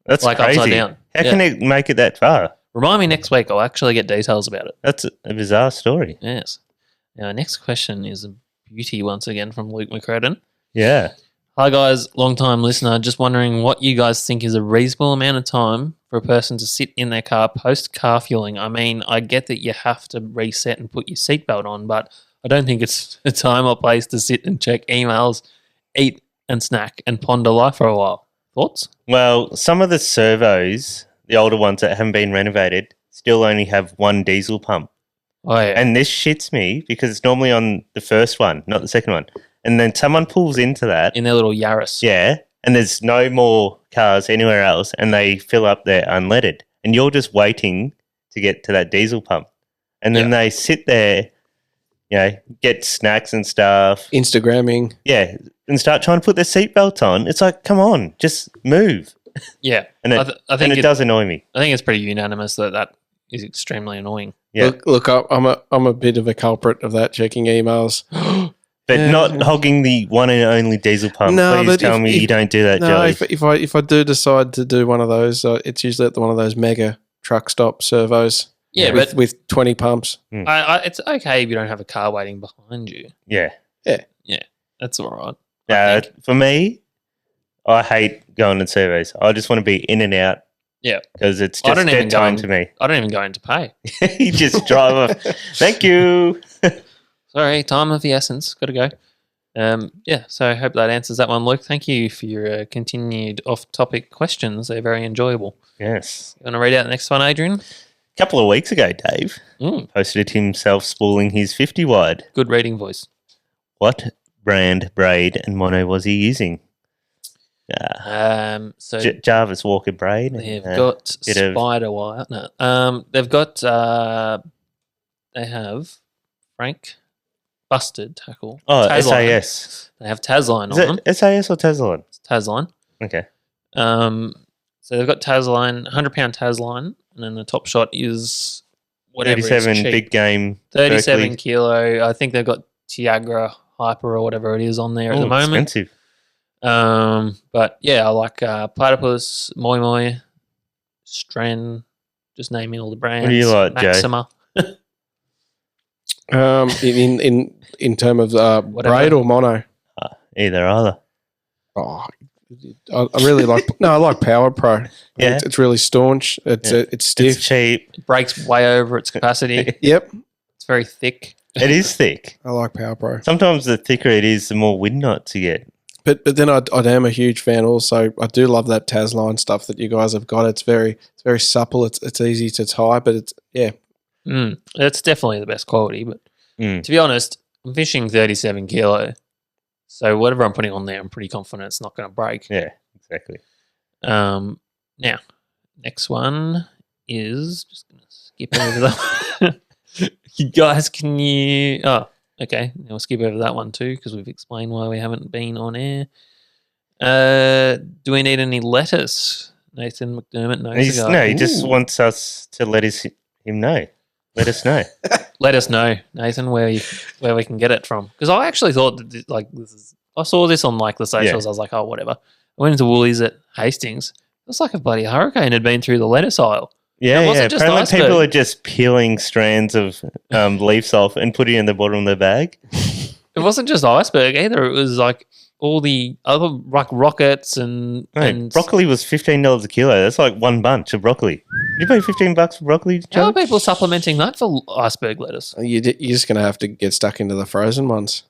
[SPEAKER 2] That's
[SPEAKER 1] Like
[SPEAKER 2] crazy.
[SPEAKER 1] upside down.
[SPEAKER 2] How
[SPEAKER 1] Yeah.
[SPEAKER 2] can it make it that far?
[SPEAKER 1] Remind me next week. I'll actually get details about it.
[SPEAKER 2] That's a bizarre story.
[SPEAKER 1] Yes. Now, next question is a beauty once again from Luke McCredden.
[SPEAKER 2] Yeah.
[SPEAKER 1] Hi guys, long time listener. Just wondering what you guys think is a reasonable amount of time for a person to sit in their car post car fueling. I mean, I get that you have to reset and put your seatbelt on, but I don't think it's a time or place to sit and check emails, eat and snack and ponder life for a while. Thoughts?
[SPEAKER 2] Well, some of the servos, the older ones that haven't been renovated, still only have one diesel pump.
[SPEAKER 1] Oh yeah.
[SPEAKER 2] And this shits me because it's normally on the first one, not the second one. And then someone pulls into that.
[SPEAKER 1] in their little Yaris.
[SPEAKER 2] Yeah. And there's no more cars anywhere else and they fill up there unleaded. And you're just waiting to get to that diesel pump. And then they sit there, get snacks and stuff.
[SPEAKER 3] Instagramming.
[SPEAKER 2] Yeah. And start trying to put their seatbelt on. It's like, come on, just move.
[SPEAKER 1] Yeah.
[SPEAKER 2] And
[SPEAKER 1] I think
[SPEAKER 2] it
[SPEAKER 1] it
[SPEAKER 2] does annoy me.
[SPEAKER 1] I think it's pretty unanimous that is extremely annoying.
[SPEAKER 2] Yeah.
[SPEAKER 3] Look, I'm a bit of a culprit of that, checking emails.
[SPEAKER 2] But
[SPEAKER 3] Yeah.
[SPEAKER 2] not hogging the one and only diesel pump.
[SPEAKER 3] No,
[SPEAKER 2] Please
[SPEAKER 3] but
[SPEAKER 2] tell
[SPEAKER 3] if-
[SPEAKER 2] me you don't do that,
[SPEAKER 3] No,
[SPEAKER 2] Joey.
[SPEAKER 3] if I do decide to do one of those, it's usually at one of those mega truck stop servos.
[SPEAKER 1] Yeah,
[SPEAKER 3] with 20 pumps.
[SPEAKER 1] it's okay if you don't have a car waiting behind you.
[SPEAKER 2] Yeah.
[SPEAKER 1] That's all right.
[SPEAKER 2] Yeah.
[SPEAKER 1] think.
[SPEAKER 2] For me, I hate going to servos. I just want to be in and out.
[SPEAKER 1] Yeah.
[SPEAKER 2] Because it's
[SPEAKER 1] I
[SPEAKER 2] just
[SPEAKER 1] don't even
[SPEAKER 2] dead
[SPEAKER 1] go
[SPEAKER 2] time
[SPEAKER 1] in-
[SPEAKER 2] to me.
[SPEAKER 1] I don't even go in to pay.
[SPEAKER 2] You just drive off. Thank you.
[SPEAKER 1] Sorry, time of the essence. Got to go. So I hope that answers that one, Luke. Thank you for your continued off-topic questions. They're very enjoyable.
[SPEAKER 2] Yes.
[SPEAKER 1] You want to read out the next one, Adrian?
[SPEAKER 2] A couple of weeks ago, Dave posted himself spooling his 50 wide.
[SPEAKER 1] Good reading voice.
[SPEAKER 2] What brand, braid, and mono was he using?
[SPEAKER 1] So
[SPEAKER 2] Jarvis Walker braid.
[SPEAKER 1] they've got spider wire. No, they've got. They have Frank Busted tackle.
[SPEAKER 2] Oh,
[SPEAKER 1] Tasline.
[SPEAKER 2] SAS.
[SPEAKER 1] They have Tasline
[SPEAKER 2] Is
[SPEAKER 1] on them.
[SPEAKER 2] it SAS or Tasline?
[SPEAKER 1] It's Tasline.
[SPEAKER 2] Okay.
[SPEAKER 1] So they've got Tasline, 100-pound Tasline, and then the top shot is whatever
[SPEAKER 2] 37
[SPEAKER 1] is cheap.
[SPEAKER 2] big game.
[SPEAKER 1] 37
[SPEAKER 2] Berkeley.
[SPEAKER 1] kilo. I think they've got Tiagra Hyper or whatever it is on there at the moment.
[SPEAKER 2] Expensive.
[SPEAKER 1] But yeah, I like Platypus, Moi Moi, Stren, just naming all the brands.
[SPEAKER 2] What do you like, Jay?
[SPEAKER 1] Maxima.
[SPEAKER 3] In terms of braid or mono?
[SPEAKER 2] Either.
[SPEAKER 3] Oh, I really like. No, I like Power Pro.
[SPEAKER 2] Yeah.
[SPEAKER 3] It's really staunch. It's stiff.
[SPEAKER 2] It's cheap.
[SPEAKER 1] It breaks way over its capacity.
[SPEAKER 3] Yep,
[SPEAKER 1] It's very thick.
[SPEAKER 2] It is thick.
[SPEAKER 3] I like Power Pro.
[SPEAKER 2] Sometimes the thicker it is, the more wind knots you get.
[SPEAKER 3] But then I am a huge fan also. I do love that Tasline stuff that you guys have got. It's very supple. It's easy to tie, but it's
[SPEAKER 1] It's definitely the best quality. But to be honest, I'm fishing 37 kilo. So whatever I'm putting on there, I'm pretty confident it's not going to break.
[SPEAKER 2] Yeah, exactly.
[SPEAKER 1] Now, next one is just going to skip over that. You guys, can you? Oh, okay. We'll skip over that one too because we've explained why we haven't been on air. Do we need any lettuce? Nathan McDermott knows.
[SPEAKER 2] He just wants us to let him know. Let us know.
[SPEAKER 1] Let us know, Nathan, where we can get it from. Because I actually thought that I saw this on the socials.
[SPEAKER 2] Yeah.
[SPEAKER 1] I was like, oh, whatever. I went into Woolies at Hastings. It was like a bloody hurricane had been through the lettuce aisle.
[SPEAKER 2] Yeah,
[SPEAKER 1] It wasn't just
[SPEAKER 2] Apparently
[SPEAKER 1] iceberg.
[SPEAKER 2] people are just peeling strands of leaves off and putting it in the bottom of their bag.
[SPEAKER 1] It wasn't just iceberg either. It was like all the other rockets and
[SPEAKER 2] Broccoli was $15 a kilo. That's like one bunch of broccoli. Did you pay $15 for broccoli,
[SPEAKER 1] How are
[SPEAKER 2] Joe?
[SPEAKER 1] people supplementing that for iceberg lettuce?
[SPEAKER 3] you're just going to have to get stuck into the frozen ones.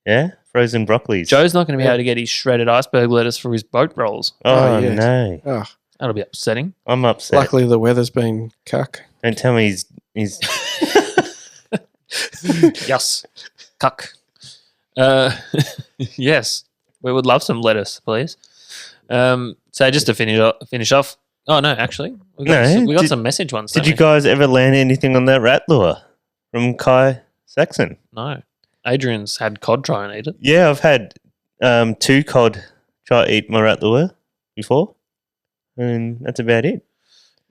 [SPEAKER 2] Yeah, frozen broccolis.
[SPEAKER 1] Joe's not going to be able to get his shredded iceberg lettuce for his boat rolls.
[SPEAKER 2] Oh,
[SPEAKER 3] yes.
[SPEAKER 2] no.
[SPEAKER 3] Oh,
[SPEAKER 1] That'll be upsetting.
[SPEAKER 2] I'm upset.
[SPEAKER 3] luckily the weather's been cuck.
[SPEAKER 2] Don't tell me he's
[SPEAKER 1] Yes. Cuck. Yes. We would love some lettuce, please. So just to finish off. Oh no, actually. We got some message ones.
[SPEAKER 2] Did
[SPEAKER 1] don't
[SPEAKER 2] you guys ever land anything on that rat lure from Kai Saxon?
[SPEAKER 1] we? No. Adrian's had cod try and eat it.
[SPEAKER 2] Yeah, I've had 2 cod try to eat my rat lure before, and that's about it.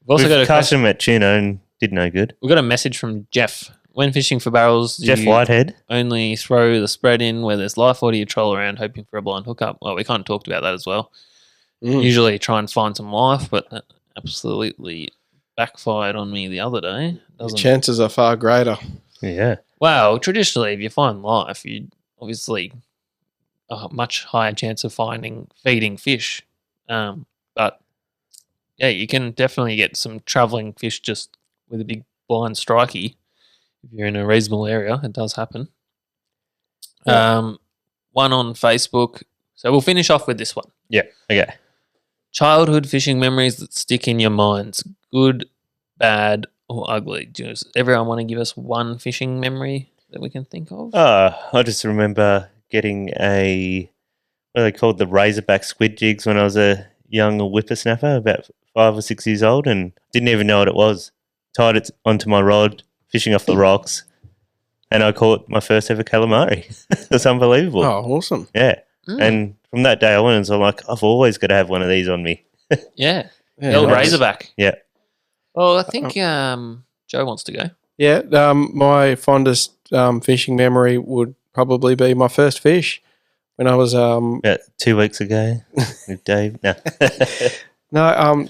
[SPEAKER 1] We've also
[SPEAKER 2] We've
[SPEAKER 1] got
[SPEAKER 2] cast them at tuna and did no good.
[SPEAKER 1] a message from Jeff. When fishing for barrels,
[SPEAKER 2] Jeff
[SPEAKER 1] you
[SPEAKER 2] Whitehead.
[SPEAKER 1] only throw the spread in where there's life, or do you troll around hoping for a blind hookup? Well, we kind of talked about that as well. Usually try and find some life, but that absolutely backfired on me the other day.
[SPEAKER 3] The chances are far greater.
[SPEAKER 2] Yeah.
[SPEAKER 1] Well, traditionally, if you find life, you obviously a much higher chance of feeding fish. But yeah, you can definitely get some travelling fish just with a big blind strikey. If you're in a reasonable area, it does happen.
[SPEAKER 3] Yeah.
[SPEAKER 1] One on Facebook. So we'll finish off with this one.
[SPEAKER 2] Yeah. Okay.
[SPEAKER 1] Childhood fishing memories that stick in your minds. Good, bad, or ugly. Does everyone want to give us one fishing memory that we can think of?
[SPEAKER 2] I just remember getting what are they called? The razorback squid jigs when I was a young whippersnapper, about 5 or 6 years old, and didn't even know what it was. Tied it onto my rod, fishing off the rocks, and I caught my first ever calamari. That's unbelievable.
[SPEAKER 3] Oh, awesome.
[SPEAKER 2] Yeah. And from that day on, so I'm like, I've always got to have one of these on me.
[SPEAKER 1] Yeah.
[SPEAKER 3] Yeah,
[SPEAKER 1] The old
[SPEAKER 3] nice.
[SPEAKER 1] razorback.
[SPEAKER 2] Yeah.
[SPEAKER 1] Well, I think Joe wants to go.
[SPEAKER 3] Yeah, my fondest fishing memory would probably be my first fish when I was
[SPEAKER 2] About 2 weeks ago with Dave. No.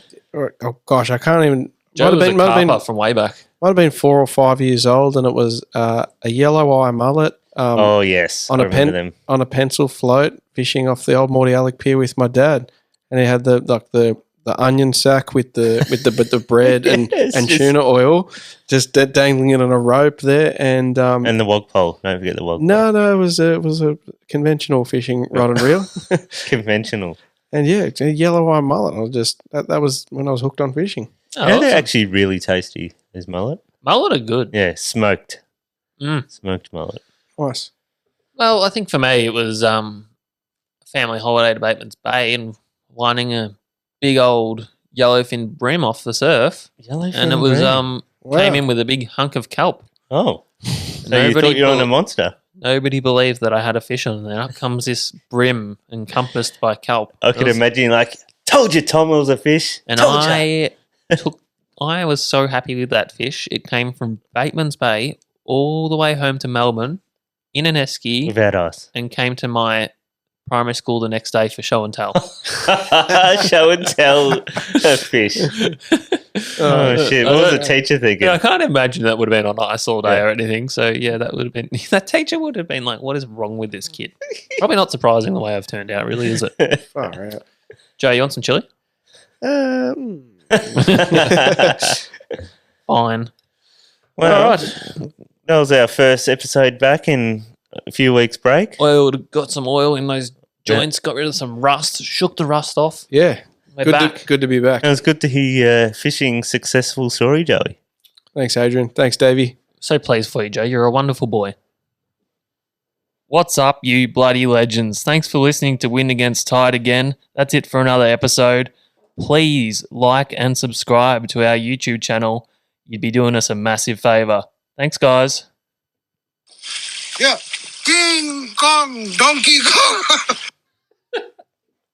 [SPEAKER 3] oh gosh, I can't even.
[SPEAKER 1] Joe was a carper from way back.
[SPEAKER 3] Might have been 4 or 5 years old, and it was a yellow eye mullet.
[SPEAKER 2] Oh, yes.
[SPEAKER 3] on
[SPEAKER 2] I
[SPEAKER 3] a
[SPEAKER 2] remember them.
[SPEAKER 3] on a pencil float, fishing off the old Morty Alec Pier with my dad, and he had the onion sack with the bread and
[SPEAKER 2] Yes, just-
[SPEAKER 3] tuna oil, just dangling it on a rope there, and
[SPEAKER 2] the wog pole. Don't forget the wog pole.
[SPEAKER 3] no, it was a conventional fishing rod and reel,
[SPEAKER 2] Conventional.
[SPEAKER 3] and yeah, it's a yellow eye mullet. I was just that was when I was hooked on fishing.
[SPEAKER 1] Oh,
[SPEAKER 2] Yeah, they're
[SPEAKER 1] awesome.
[SPEAKER 2] actually really tasty, those mullet.
[SPEAKER 1] Mullet are good.
[SPEAKER 2] Yeah, smoked.
[SPEAKER 1] Mm.
[SPEAKER 2] Smoked mullet.
[SPEAKER 3] Nice.
[SPEAKER 1] Well, I think for me it was a family holiday to Bateman's Bay and lining a big old yellowfin brim off the surf,
[SPEAKER 2] Yellowfin
[SPEAKER 1] and it was
[SPEAKER 2] bream.
[SPEAKER 1] came in with a big hunk of kelp.
[SPEAKER 2] Oh. So you thought you were on a monster.
[SPEAKER 1] Nobody believed that I had a fish on there. Up comes this brim encompassed by kelp.
[SPEAKER 2] I could imagine like, told you Tom it was a fish.
[SPEAKER 1] And
[SPEAKER 2] Told ya."
[SPEAKER 1] I was so happy with that fish. It came from Bateman's Bay all the way home to Melbourne in an esky
[SPEAKER 2] Without us.
[SPEAKER 1] and came to my primary school the next day for show and tell.
[SPEAKER 2] Show and tell a fish. Oh shit! What was the teacher thinking?
[SPEAKER 1] Yeah, I can't imagine that would have been on ice all day
[SPEAKER 2] Yeah.
[SPEAKER 1] or anything. So yeah, that would have been that teacher would have been like, "What is wrong with this kid?" Probably not surprising the way I've turned out, really, is it?
[SPEAKER 3] Far out.
[SPEAKER 1] Joe, you want some chili? Fine.
[SPEAKER 2] Well,
[SPEAKER 1] All right.
[SPEAKER 2] that was our first episode back in a few weeks break.
[SPEAKER 1] Oiled, got some oil in those joints, got rid of some rust, shook the rust off.
[SPEAKER 3] Yeah,
[SPEAKER 1] We're back.
[SPEAKER 3] good to be back.
[SPEAKER 2] It was good to hear your fishing successful story, Joey.
[SPEAKER 3] Thanks, Adrian. Thanks, Davey.
[SPEAKER 1] So pleased for you, Joe. You're a wonderful boy. What's up, you bloody legends? Thanks for listening to Win Against Tide again. That's it for another episode. Please like and subscribe to our YouTube channel. You'd be doing us a massive favour. Thanks, guys.
[SPEAKER 5] Yeah. King Kong, Donkey Kong.